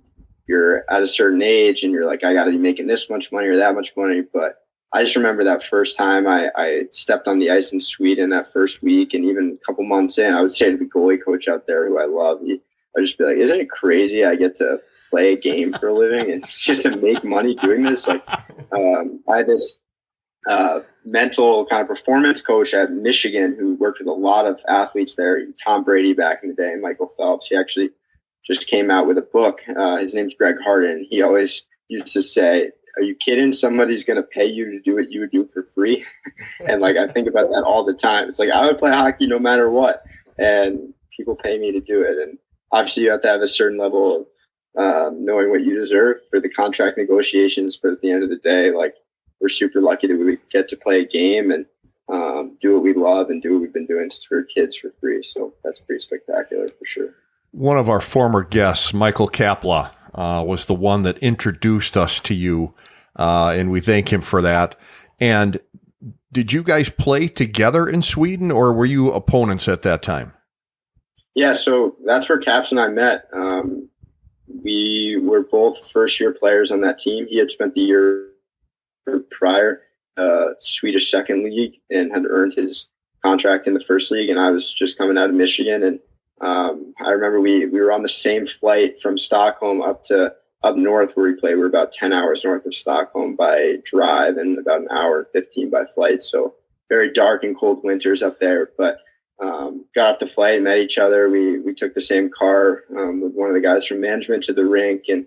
you're at a certain age and you're like, I got to be making this much money or that much money. But I just remember that first time I stepped on the ice in Sweden that first week, and even a couple months in, I would say to the goalie coach out there, who I love, I'd just be like, isn't it crazy I get to play a game for a living and just to make money doing this? Like, I had this mental kind of performance coach at Michigan who worked with a lot of athletes there, Tom Brady back in the day, Michael Phelps. He actually just came out with a book. His name's Greg Harden. He always used to say, are you kidding? Somebody's going to pay you to do what you would do for free. And like, I think about that all the time. It's like, I would play hockey no matter what, and people pay me to do it. And obviously you have to have a certain level of knowing what you deserve for the contract negotiations. But at the end of the day, like, we're super lucky that we get to play a game and do what we love and do what we've been doing since we were kids for free. So that's pretty spectacular for sure. One of our former guests, Michael Kapla, was the one that introduced us to you, and we thank him for that. And did you guys play together in Sweden, or were you opponents at that time? Yeah, so that's where Caps and I met. We were both first-year players on that team. He had spent the year prior Swedish second league and had earned his contract in the first league, and I was just coming out of Michigan, and I remember we were on the same flight from Stockholm up north where we play. We're about 10 hours north of Stockholm by drive and about an hour and 15 by flight. So very dark and cold winters up there, but got off the flight and met each other. We took the same car with one of the guys from management to the rink, and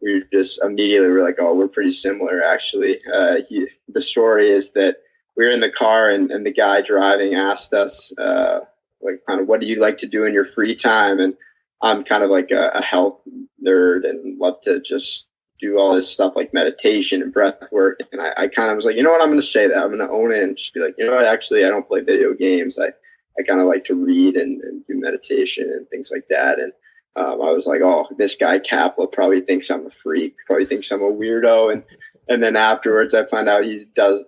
we just immediately were like, oh, we're pretty similar, actually. The story is that we were in the car, and the guy driving asked us, like, kind of, what do you like to do in your free time? And I'm kind of like a health nerd and love to just do all this stuff like meditation and breath work. And I kind of was like, you know what, I'm going to say that. I'm going to own it and just be like, you know what, actually, I don't play video games. I kind of like to read and do meditation and things like that. And I was like, oh, this guy Kapla probably thinks I'm a freak, probably thinks I'm a weirdo. And then afterwards I find out he does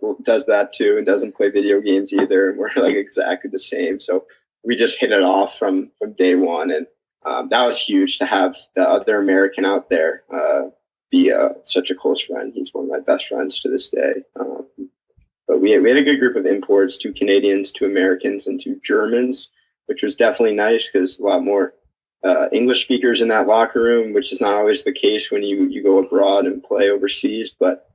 that too and doesn't play video games either. And we're like exactly the same. So we just hit it off from day one. And that was huge to have the other American out there be such a close friend. He's one of my best friends to this day. But we had a good group of imports, 2 Canadians, 2 Americans, and 2 Germans, which was definitely nice because a lot more English speakers in that locker room, which is not always the case when you go abroad and play overseas. But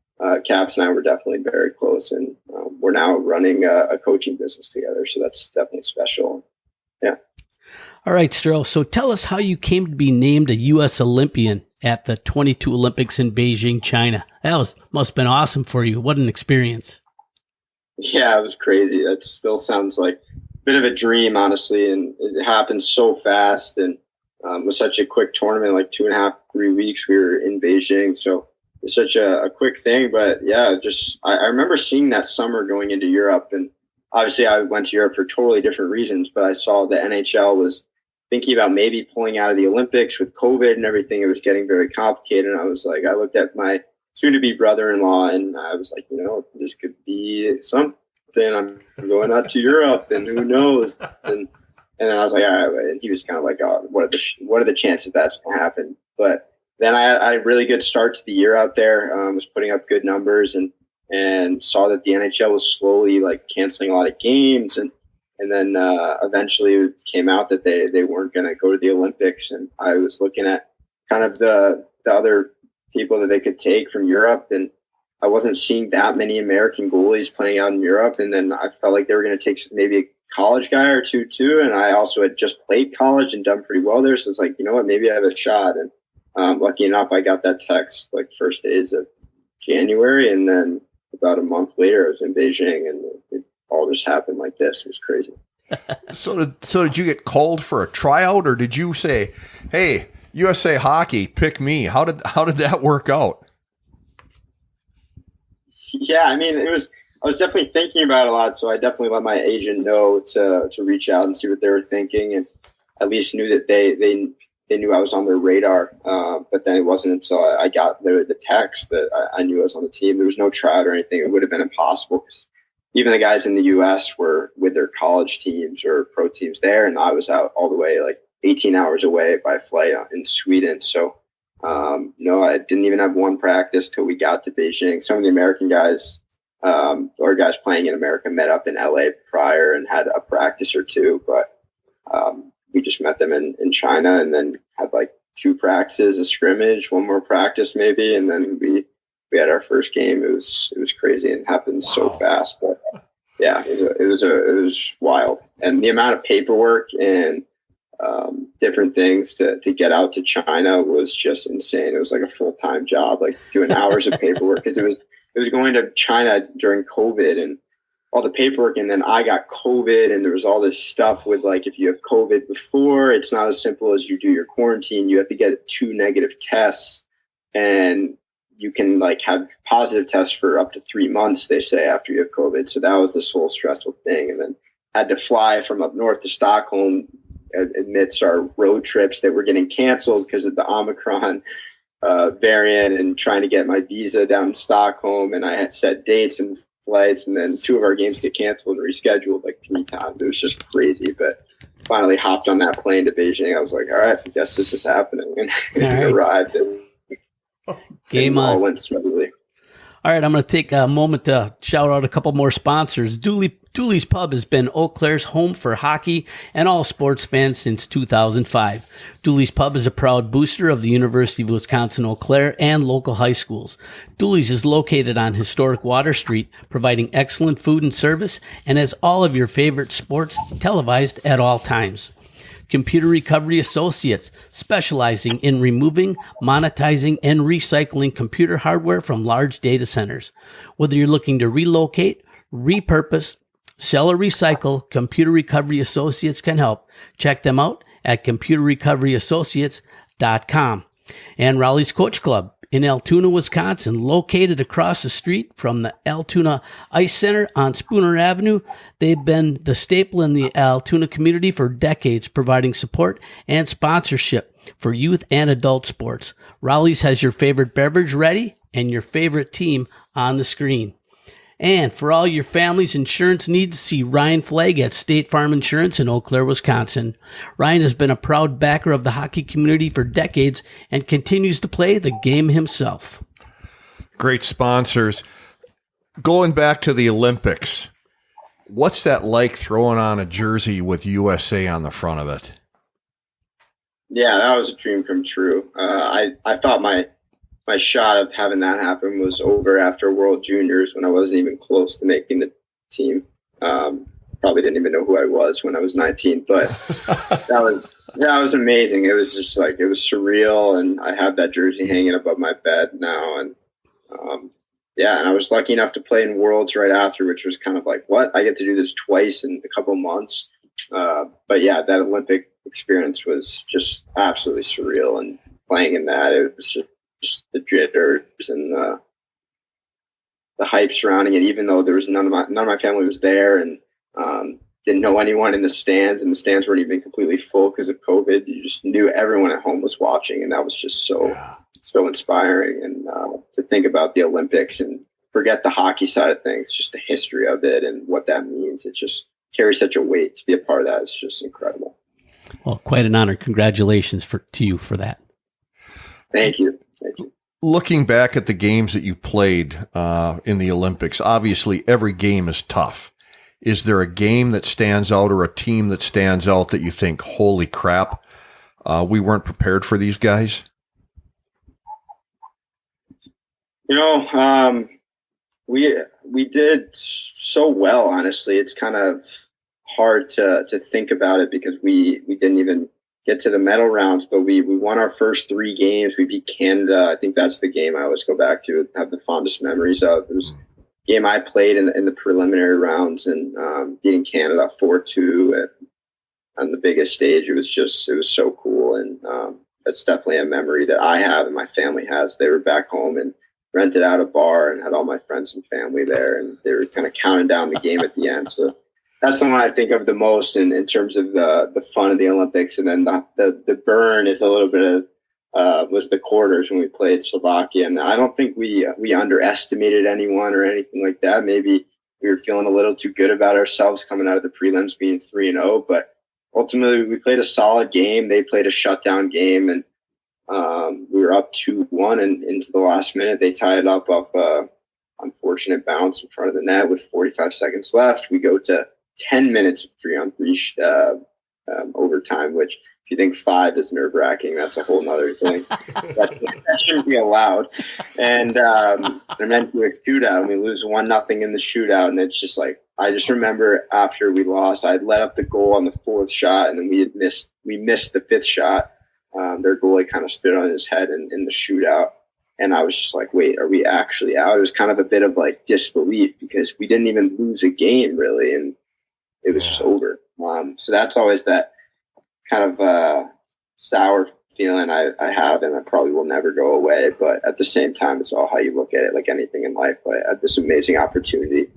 Caps and I were definitely very close, and we're now running a coaching business together. So that's definitely special. Yeah. All right, Strauss. So tell us how you came to be named a US Olympian at the 22 Olympics in Beijing, China. That must have been awesome for you. What an experience. Yeah, it was crazy. That still sounds like a bit of a dream, honestly. And it happened so fast. And it was such a quick tournament, like 2.5, 3 weeks. We were in Beijing. So it's such a quick thing. But yeah, I remember seeing that summer going into Europe. And obviously I went to Europe for totally different reasons. But I saw the NHL was thinking about maybe pulling out of the Olympics with COVID and everything. It was getting very complicated. And I was like, I looked at my soon-to-be brother-in-law, and I was like, you know, this could be something. I'm going out to Europe, and who knows? And then I was like, all right. And he was kind of like, oh, what are the chances that's going to happen? But then I had a really good start to the year out there. Was putting up good numbers, and saw that the NHL was slowly like canceling a lot of games, and then eventually it came out that they weren't going to go to the Olympics, and I was looking at kind of the other people that they could take from Europe, and I wasn't seeing that many American goalies playing out in Europe. And then I felt like they were going to take maybe a college guy or two too. And I also had just played college and done pretty well there. So it's like, you know what, maybe I have a shot. And lucky enough, I got that text like first days of January. And then about a month later, I was in Beijing, and it all just happened like this. It was crazy. So did you get called for a tryout, or did you say, hey, USA Hockey, pick me? How did that work out? Yeah, I mean, I was definitely thinking about it a lot, so I definitely let my agent know to reach out and see what they were thinking, and at least knew that they knew I was on their radar. But then it wasn't until I got the text that I knew I was on the team. There was no tryout or anything. It would have been impossible because even the guys in the U.S. were with their college teams or pro teams there, and I was out all the way like 18 hours away by flight in Sweden. So, I didn't even have one practice till we got to Beijing. Some of the American guys, or guys playing in America, met up in LA prior and had a practice or two, but we just met them in China, and then had like 2 practices, a scrimmage, 1 more practice maybe, and then we had our first game. It was crazy and happened so fast, but yeah, it was wild. And the amount of paperwork and different things to get out to China was just insane. It was like a full-time job, like doing hours of paperwork, because it was going to China during COVID and all the paperwork. And then I got COVID, and there was all this stuff with like, if you have COVID before, it's not as simple as you do your quarantine. You have to get 2 negative tests, and you can like have positive tests for up to 3 months, they say, after you have COVID. So that was this whole stressful thing. And then had to fly from up north to Stockholm amidst our road trips that were getting canceled because of the Omicron variant, and trying to get my visa down in Stockholm. And I had set dates and flights, and then 2 of our games get canceled and rescheduled like 3 times. It was just crazy. But finally hopped on that plane to Beijing. I was like, all right, I guess this is happening. And it arrived, and Game all on. went smoothly. All right, I'm going to take a moment to shout out a couple more sponsors. Dooley's Pub has been Eau Claire's home for hockey and all sports fans since 2005. Dooley's Pub is a proud booster of the University of Wisconsin-Eau Claire and local high schools. Dooley's is located on historic Water Street, providing excellent food and service, and has all of your favorite sports televised at all times. Computer Recovery Associates, specializing in removing, monetizing, and recycling computer hardware from large data centers. Whether you're looking to relocate, repurpose, sell, or recycle, Computer Recovery Associates can help. Check them out at computerrecoveryassociates.com. And Raleigh's Coach Club in Altoona, Wisconsin, located across the street from the Altoona Ice Center on Spooner Avenue. They've been the staple in the Altoona community for decades, providing support and sponsorship for youth and adult sports. Raleigh's has your favorite beverage ready and your favorite team on the screen. And for all your family's insurance needs, see Ryan Flagg at State Farm Insurance in Eau Claire, Wisconsin. Ryan has been a proud backer of the hockey community for decades and continues to play the game himself. Great sponsors. Going back to the Olympics, what's that like throwing on a jersey with USA on the front of it? Yeah, that was a dream come true. I thought my shot of having that happen was over after World Juniors when I wasn't even close to making the team. Probably didn't even know who I was when I was 19, but that was amazing. It was just like, it was surreal. And I have that jersey hanging above my bed now. And and I was lucky enough to play in Worlds right after, which was kind of like, what? I get to do this twice in a couple months. But yeah, that Olympic experience was just absolutely surreal. And playing in that, it was just the jitters and the hype surrounding it, even though there was none of my family was there and didn't know anyone in the stands, and the stands weren't even completely full because of COVID. You just knew everyone at home was watching, and that was just so inspiring. And to think about the Olympics and forget the hockey side of things, just the history of it and what that means. It just carries such a weight. To be a part of that is just incredible. Well, quite an honor. Congratulations to you for that. Thank you. Looking back at the games that you played in the Olympics, obviously every game is tough. Is there a game that stands out or a team that stands out that you think, holy crap, we weren't prepared for these guys? We did so well, honestly. It's kind of hard to think about it because we didn't even get to the medal rounds, but we won our first 3 games. We beat Canada. I think that's the game I always go back to, have the fondest memories of. It was a game I played in the preliminary rounds, and beating Canada 4-2 on the biggest stage. It was so cool. And that's definitely a memory that I have and my family has. They were back home and rented out a bar and had all my friends and family there, and they were kind of counting down the game at the end. So that's the one I think of the most in terms of the fun of the Olympics. And then the burn is a little bit of was the quarters when we played Slovakia. And I don't think we underestimated anyone or anything like that. Maybe we were feeling a little too good about ourselves coming out of the prelims being 3-0, but ultimately we played a solid game. They played a shutdown game, and we were up 2-1, and into the last minute they tied up off unfortunate bounce in front of the net with 45 seconds left. We go to 10 minutes of 3-on-3 overtime, which if you think 5 is nerve-wracking, that's a whole nother thing. That shouldn't be allowed. And then to a shootout, and we lose 1-0 in the shootout. And it's just like, I just remember after we lost, I had let up the goal on the 4th shot, and then we missed the 5th shot. Their goalie kind of stood on his head in the shootout. And I was just like, wait, are we actually out? It was kind of a bit of like disbelief because we didn't even lose a game really. And it was just over. So that's always that kind of sour feeling I have, and I probably will never go away. But at the same time, it's all how you look at it, like anything in life. I had this amazing opportunity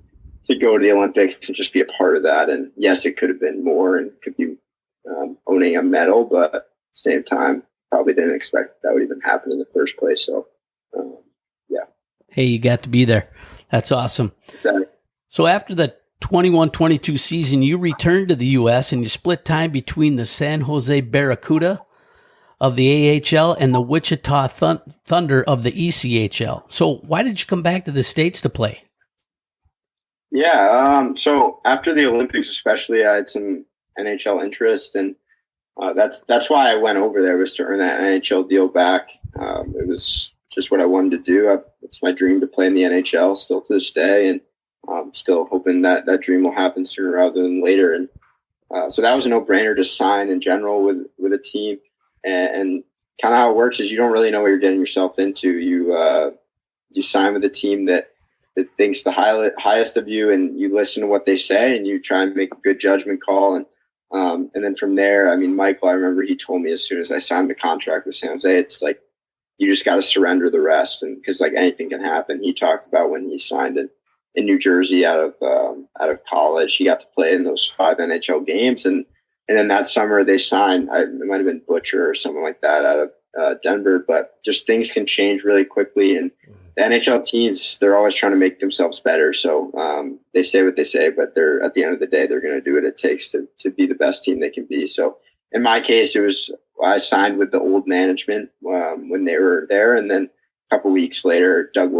to go to the Olympics and just be a part of that. And yes, it could have been more and could be owning a medal, but at the same time, probably didn't expect that would even happen in the first place. So, yeah. Hey, you got to be there. That's awesome. Exactly. So after the 21-22 season, you returned to the U.S. and you split time between the San Jose Barracuda of the AHL and the Wichita Thunder of the ECHL. So why did you come back to the States to play? Yeah, so after the Olympics especially, I had some NHL interest, and that's why I went over there, was to earn that NHL deal back. It was just what I wanted to do. It's my dream to play in the NHL still to this day, and still hoping that dream will happen sooner rather than later. And so that was a no-brainer to sign in general with a team. And kind of how it works is you don't really know what you're getting yourself into. You sign with a team that thinks the highest of you, and you listen to what they say, and you try and make a good judgment call. And then from there, I mean, Michael, I remember he told me as soon as I signed the contract with San Jose, it's like, you just got to surrender the rest. And because like anything can happen. He talked about when he signed in New Jersey out of college, he got to play in those 5 NHL games. And then that summer they signed, it might have been Butcher or something like that out of Denver, but just things can change really quickly. And the NHL teams, they're always trying to make themselves better. So they say what they say, but they're at the end of the day, they're going to do what it takes to be the best team they can be. So in my case, I signed with the old management when they were there. And then a couple weeks later, Doug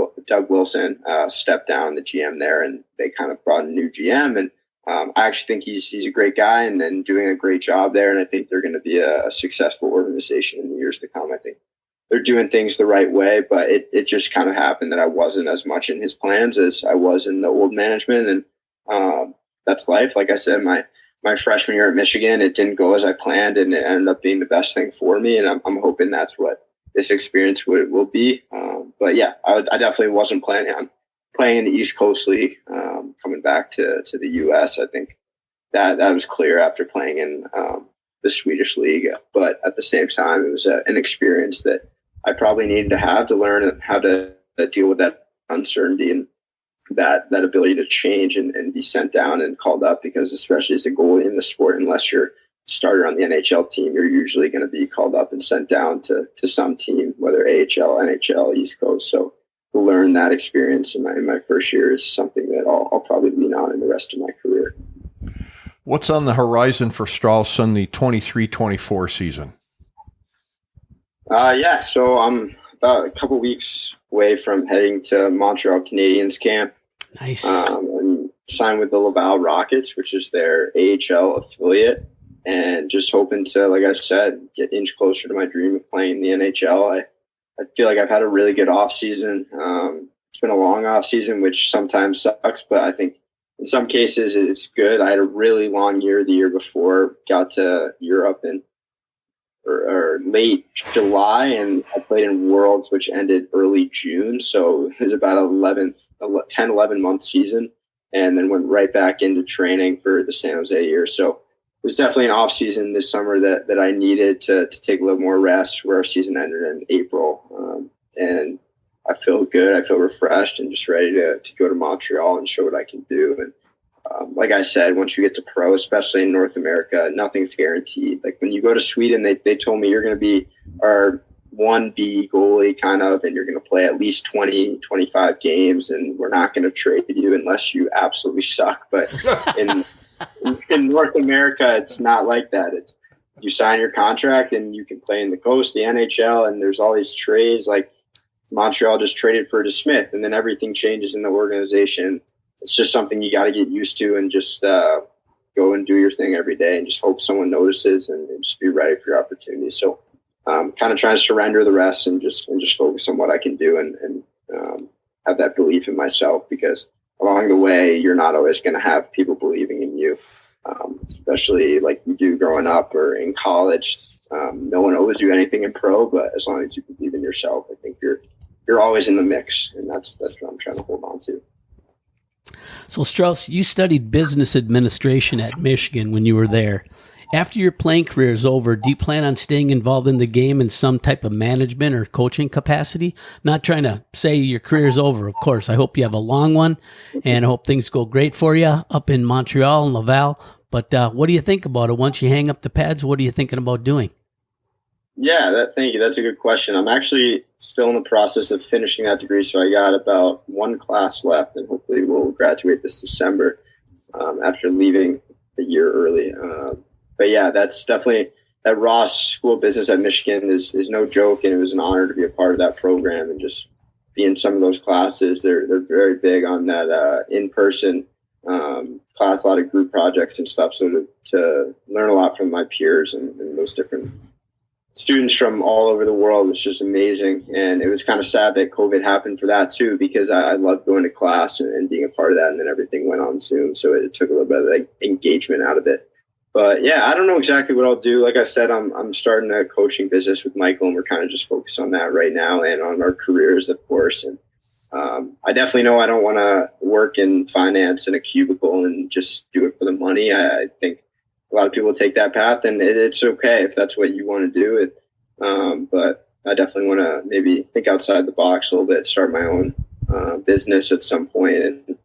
Wilson stepped down, the GM there, and they kind of brought a new GM. And I actually think he's a great guy and doing a great job there. And I think they're going to be a successful organization in the years to come. I think they're doing things the right way, but it just kind of happened that I wasn't as much in his plans as I was in the old management. And that's life. Like I said, my freshman year at Michigan, it didn't go as I planned, and it ended up being the best thing for me. And I'm hoping that's what this experience will be. But yeah, I definitely wasn't planning on playing in the East Coast League, coming back to the US. I think that was clear after playing in the Swedish league. But at the same time, it was an experience that I probably needed to have to learn how to deal with that uncertainty and that ability to change and be sent down and called up, because especially as a goalie in the sport, unless you're a starter on the NHL team, you're usually going to be called up and sent down to some team, whether AHL, NHL, East Coast. So to learn that experience in my first year is something that I'll probably lean on in the rest of my career. What's on the horizon for Strauss in the 23-24 season? Yeah, so I'm about a couple weeks away from heading to Montreal Canadiens camp. Nice. And signed with the Laval Rockets, which is their AHL affiliate, and just hoping to, like I said, get an inch closer to my dream of playing in the NHL. I feel like I've had a really good off season. It's been a long off season, which sometimes sucks, but I think in some cases it's good. I had a really long year the year before, got to Europe or late July, and I played in Worlds, which ended early June. So it was about 11 month season, and then went right back into training for the San Jose year. So it was definitely an off season this summer that I needed to take a little more rest, where our season ended in April. And I feel good. I feel refreshed and just ready to go to Montreal and show what I can do. And like I said, once you get to pro, especially in North America, nothing's guaranteed. Like when you go to Sweden, they told me you're going to be our 1B goalie kind of, and you're going to play at least 20, 25 games, and we're not going to trade you unless you absolutely suck. But in North America, it's not like that. It's you sign your contract and you can play in the coast, the NHL, and there's all these trades. Like Montreal just traded for DeSmith, and then everything changes in the organization. It's just something you got to get used to, and just go and do your thing every day, and just hope someone notices, and just be ready for your opportunities. So kind of trying to surrender the rest and just focus on what I can do, and have that belief in myself, because along the way, you're not always going to have people believing in you, especially like you do growing up or in college. No one owes you anything in pro, but as long as you believe in yourself, I think you're always in the mix, and that's what I'm trying to hold on to. So Strauss, you studied business administration at Michigan when you were there. After your playing career is over, do you plan on staying involved in the game in some type of management or coaching capacity? Not trying to say your career is over, of course. I hope you have a long one, and I hope things go great for you up in Montreal and Laval. But what do you think about it? Once you hang up the pads, what are you thinking about doing? Yeah, thank you. That's a good question. I'm actually still in the process of finishing that degree, so I got about one class left, and hopefully we'll graduate this December after leaving a year early. But yeah, that's definitely at Ross School of Business at Michigan is no joke, and it was an honor to be a part of that program and just be in some of those classes. They're very big on that in-person class, a lot of group projects and stuff. So to learn a lot from my peers and those different students from all over the world was just amazing. And it was kind of sad that COVID happened for that too, because I loved going to class and being a part of that. And then everything went on Zoom. So it took a little bit of like engagement out of it. But yeah, I don't know exactly what I'll do. Like I said, I'm starting a coaching business with Michael, and we're kind of just focused on that right now and on our careers, of course. And I definitely know I don't want to work in finance in a cubicle and just do it for the money. I think a lot of people take that path, and it's okay if that's what you want to do. But I definitely want to maybe think outside the box a little bit, start my own business at some point, and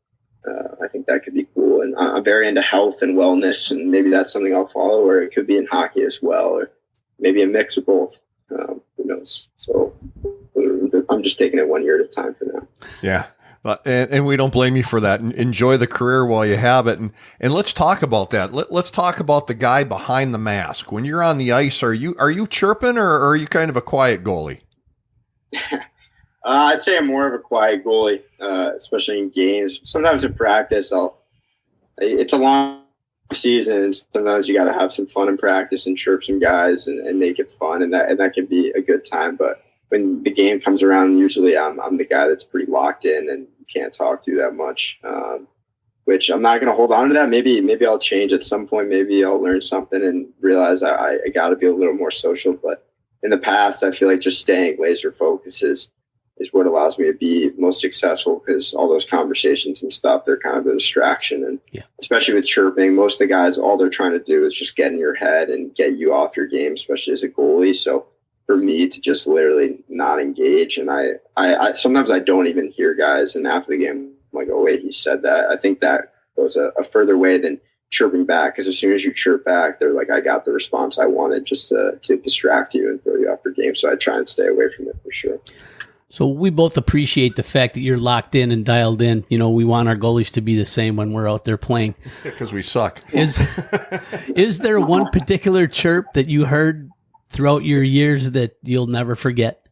I think that could be cool. And I'm very into health and wellness, and maybe that's something I'll follow, or it could be in hockey as well, or maybe a mix of both. Who knows? So I'm just taking it 1 year at a time for now. Yeah. And we don't blame you for that. Enjoy the career while you have it. And let's talk about that. Let's talk about the guy behind the mask. When you're on the ice, are you chirping, or are you kind of a quiet goalie? I'd say I'm more of a quiet goalie, especially in games. Sometimes in practice, it's a long season, and sometimes you got to have some fun in practice and chirp some guys and make it fun, and that can be a good time. But when the game comes around, usually I'm the guy that's pretty locked in and can't talk to that much, which I'm not going to hold on to that. Maybe I'll change at some point. Maybe I'll learn something and realize I got to be a little more social. But in the past, I feel like just staying laser focused is what allows me to be most successful, because all those conversations and stuff, they're kind of a distraction. And especially with chirping, most of the guys, all they're trying to do is just get in your head and get you off your game, especially as a goalie. So for me to just literally not engage, and I sometimes I don't even hear guys, and after the game I'm like, oh wait, he said that. I think that goes a further way than chirping back, because as soon as you chirp back, they're like, I got the response I wanted, just to distract you and throw you off your game. So I try and stay away from it for sure. So we both appreciate the fact that you're locked in and dialed in. You know, we want our goalies to be the same when we're out there playing. Because we suck. Is there one particular chirp that you heard throughout your years that you'll never forget?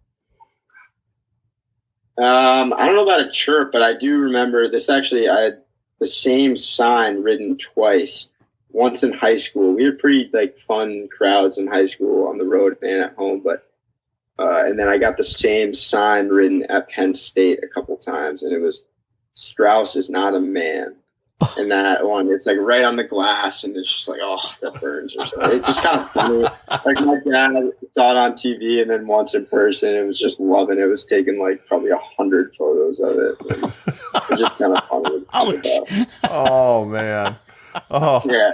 I don't know about a chirp, but I do remember this. Actually, I had the same sign written twice. Once in high school. We were pretty fun crowds in high school on the road and at home, but and then I got the same sign written at Penn State a couple times, and it was "Strauss is not a man." And that one, it's right on the glass, and it's just oh, that burns or something. It's just kind of funny. My dad saw it on TV, and then once in person, it was just loving it. It was taking probably 100 photos of it. And it was just kind of funny. Oh man. Oh yeah.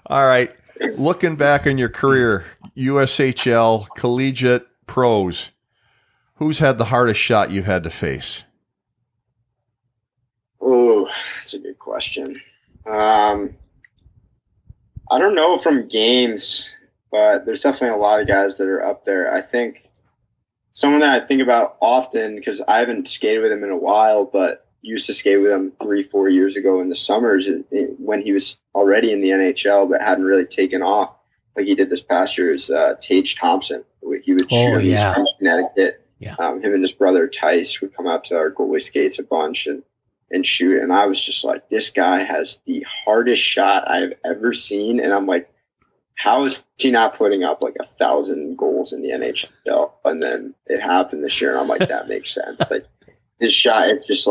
All right. Looking back on your career, USHL, collegiate, pros, who's had the hardest shot you've had to face? Oh, that's a good question. I don't know from games, but there's definitely a lot of guys that are up there. I think someone that I think about often, because I haven't skated with him in a while, but used to skate with him 3-4 years ago in the summers when he was already in the NHL but hadn't really taken off like he did this past year, is Tage Thompson. He would shoot. He's from Connecticut. Yeah. Him and his brother Tice would come out to our goalie skates a bunch and shoot. And I was just like, this guy has the hardest shot I've ever seen. And I'm like, how is he not putting up 1,000 goals in the NHL? And then it happened this year, and I'm like, that makes sense. His shot, it's just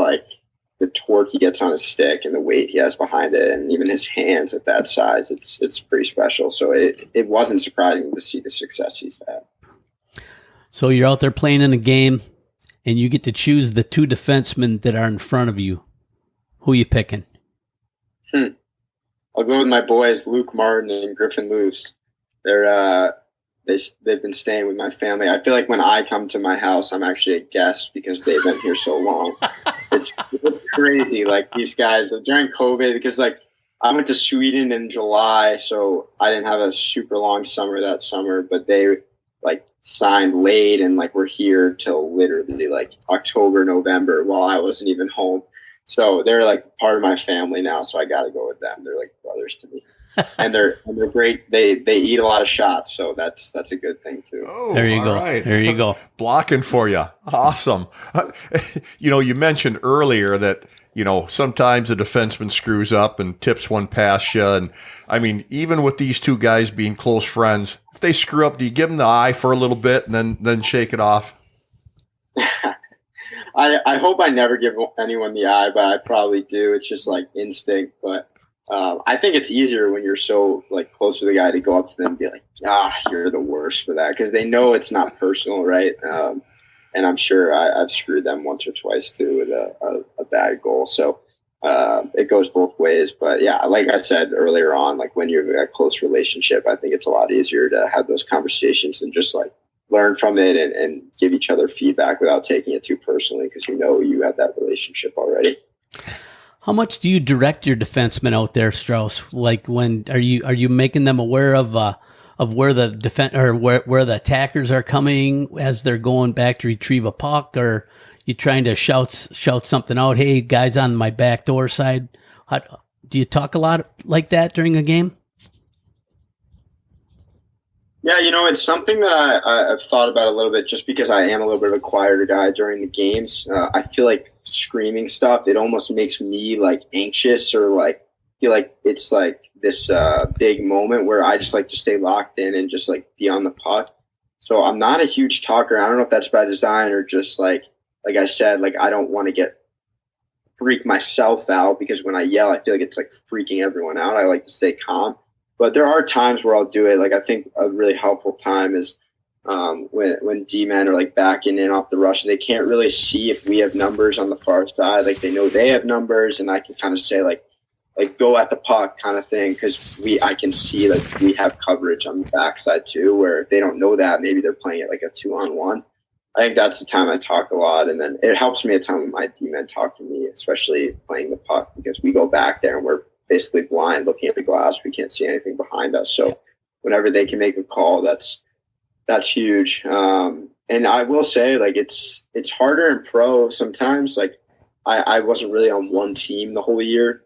the torque he gets on his stick and the weight he has behind it, and even his hands at that size, it's pretty special. So it wasn't surprising to see the success he's had. So you're out there playing in a game, and you get to choose the two defensemen that are in front of you. Who you picking? I'll go with my boys, Luke Martin and Griffin Luce. They've been staying with my family. I feel like when I come to my house, I'm actually a guest because they've been here so long. It's crazy. These guys during COVID, because I went to Sweden in July, so I didn't have a super long summer that summer, but they signed late and were here till literally October, November while I wasn't even home. So they're part of my family now, so I got to go with them. They're brothers to me. and they're great. They eat a lot of shots, so that's a good thing too. Oh, There you all go. right. There you go. Blocking for you. Awesome. You mentioned earlier that, sometimes a defenseman screws up and tips one past you. And I mean, even with these two guys being close friends, if they screw up, do you give them the eye for a little bit and then shake it off? I hope I never give anyone the eye, but I probably do. It's just like instinct. But I think it's easier when you're so like close with a guy to go up to them and be like, you're the worst for that, because they know it's not personal, right? And I'm sure I've screwed them once or twice too with a bad goal. So it goes both ways. But yeah, like I said earlier on, like when you're in a close relationship, I think it's a lot easier to have those conversations and just like learn from it and give each other feedback without taking it too personally, because you have that relationship already. How much do you direct your defensemen out there, Strauss? Like, when are you making them aware of where the where the attackers are coming as they're going back to retrieve a puck, or you trying to shout something out? Hey, guys on my back door side. Do you talk a lot like that during a game? Yeah, it's something that I've thought about a little bit, just because I am a little bit of a quieter guy during the games. I feel like screaming stuff, it almost makes me like anxious, or like feel like it's like this big moment where I just like to stay locked in and just like be on the puck. So I'm not a huge talker. I don't know if that's by design or just like I said, like I don't want to freak myself out, because when I yell, I feel like it's like freaking everyone out. I like to stay calm. But there are times where I'll do it. Like I think a really helpful time is when D-men are like backing in off the rush, and they can't really see if we have numbers on the far side. Like they know they have numbers, and I can kind of say like go at the puck kind of thing, because I can see like we have coverage on the backside too, where if they don't know that, maybe they're playing it like a 2-on-1. I think that's the time I talk a lot, and then it helps me a ton when my D-men talk to me, especially playing the puck, because we go back there and we're basically blind looking at the glass. We can't see anything behind us. So whenever they can make a call, that's huge. And I will say, like, it's harder in pro sometimes. Like I wasn't really on one team the whole year.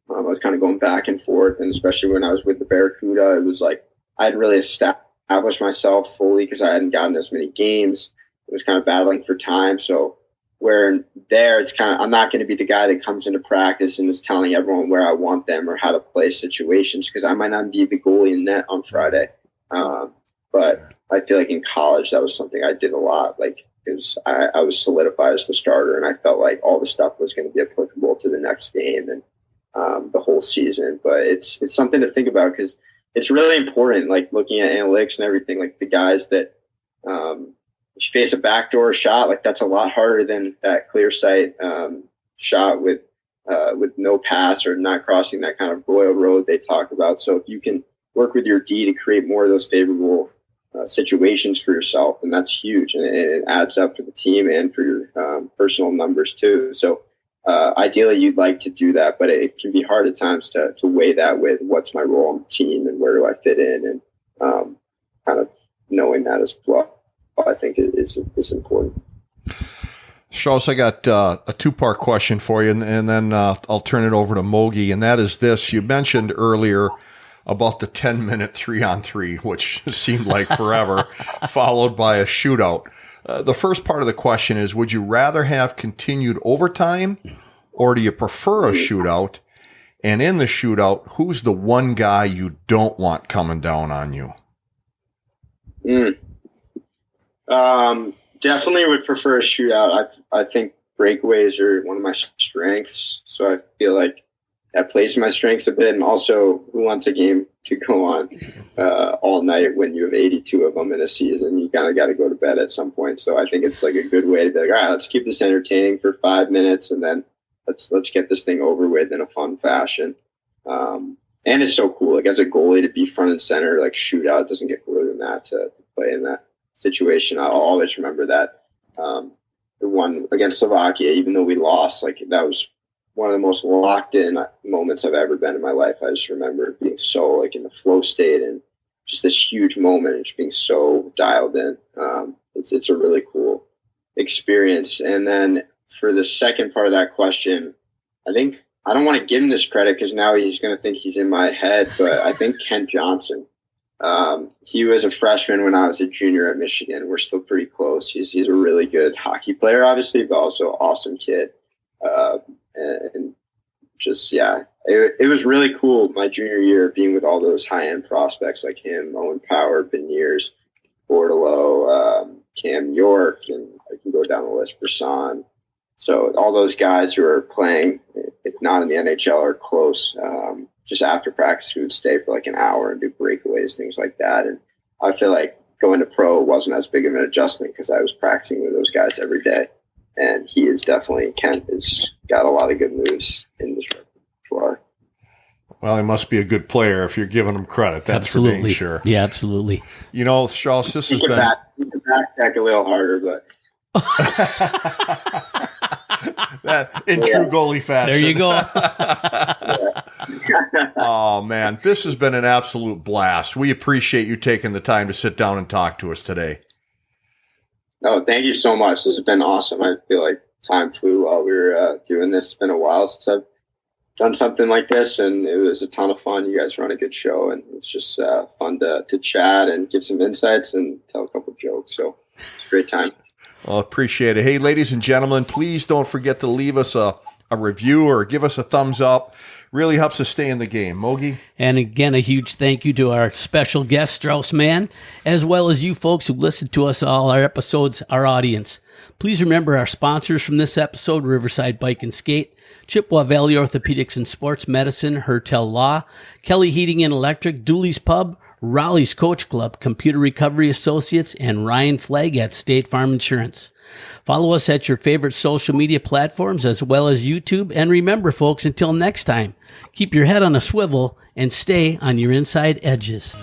I was kind of going back and forth. And especially when I was with the Barracuda, it was like, I hadn't really established myself fully because I hadn't gotten as many games. It was kind of battling for time. So where there, it's kind of, I'm not going to be the guy that comes into practice and is telling everyone where I want them or how to play situations, because I might not be the goalie in net on Friday. But I feel like in college, that was something I did a lot. Like, because I was solidified as the starter, and I felt like all the stuff was going to be applicable to the next game and the whole season. But it's something to think about, because it's really important, like looking at analytics and everything, like the guys that if you face a backdoor shot, like that's a lot harder than that clear sight shot with no pass or not crossing that kind of royal road they talk about. So if you can work with your D to create more of those favorable situations for yourself, and that's huge, and it adds up for the team and for your personal numbers too. So ideally you'd like to do that, but it can be hard at times to weigh that with what's my role on the team and where do I fit in, and kind of knowing that as well, I think is important. Strauss, I got a two-part question for you, and then I'll turn it over to Mogi, and that is this. You mentioned earlier about the 10-minute 3-on-3, which seemed like forever, followed by a shootout. The first part of the question is, would you rather have continued overtime, or do you prefer a shootout? And in the shootout, who's the one guy you don't want coming down on you? Definitely would prefer a shootout. I think breakaways are one of my strengths, so I feel like that plays to my strengths a bit. And also, who wants a game to go on all night when you have 82 of them in a season? You kind of got to go to bed at some point. So I think it's like a good way to be like, all right, let's keep this entertaining for 5 minutes, and then let's get this thing over with in a fun fashion. And it's so cool, like as a goalie, to be front and center, like shootout doesn't get cooler than that, to play in that situation. I'll always remember that. The one against Slovakia, even though we lost, like that was one of the most locked in moments I've ever been in my life. I just remember being so like in the flow state and just this huge moment and just being so dialed in. It's a really cool experience. And then for the second part of that question, I think I don't want to give him this credit because now he's going to think he's in my head, but I think Kent Johnson. He was a freshman when I was a junior at Michigan. We're still pretty close. He's a really good hockey player, obviously, but also an awesome kid. And just, yeah, it was really cool my junior year being with all those high-end prospects like him, Owen Power, Beniers, Bordelot, Cam York, and I can go down the list, Brisson. So all those guys who are playing, if not in the NHL, are close. Just after practice, we would stay for like an hour and do breakaways, things like that. And I feel like going to pro wasn't as big of an adjustment because I was practicing with those guys every day. And Kent has got a lot of good moves in this repertoire. Well, he must be a good player if you're giving him credit. That's Absolutely. for dang sure. Yeah, absolutely. You know, Strauss, this has been... You can backtrack a little harder, but... that in true goalie fashion. There you go. Oh, man. This has been an absolute blast. We appreciate you taking the time to sit down and talk to us today. Oh, thank you so much. This has been awesome. I feel like time flew while we were doing this. It's been a while since I've done something like this, and it was a ton of fun. You guys run a good show, and it's just fun to chat and give some insights and tell a couple jokes. So it's a great time. Well, appreciate it. Hey, ladies and gentlemen, please don't forget to leave us a review or give us a thumbs up. Really helps us stay in the game. Mogi? And again, a huge thank you to our special guest, Strauss Mann, as well as you folks who listened to us all, our episodes, our audience. Please remember our sponsors from this episode: Riverside Bike and Skate, Chippewa Valley Orthopedics and Sports Medicine, Hertel Law, Kelly Heating and Electric, Dooley's Pub, Raleigh's Coach Club, Computer Recovery Associates, and Ryan Flagg at State Farm Insurance. Follow us at your favorite social media platforms as well as YouTube. And remember, folks, until next time, keep your head on a swivel and stay on your inside edges.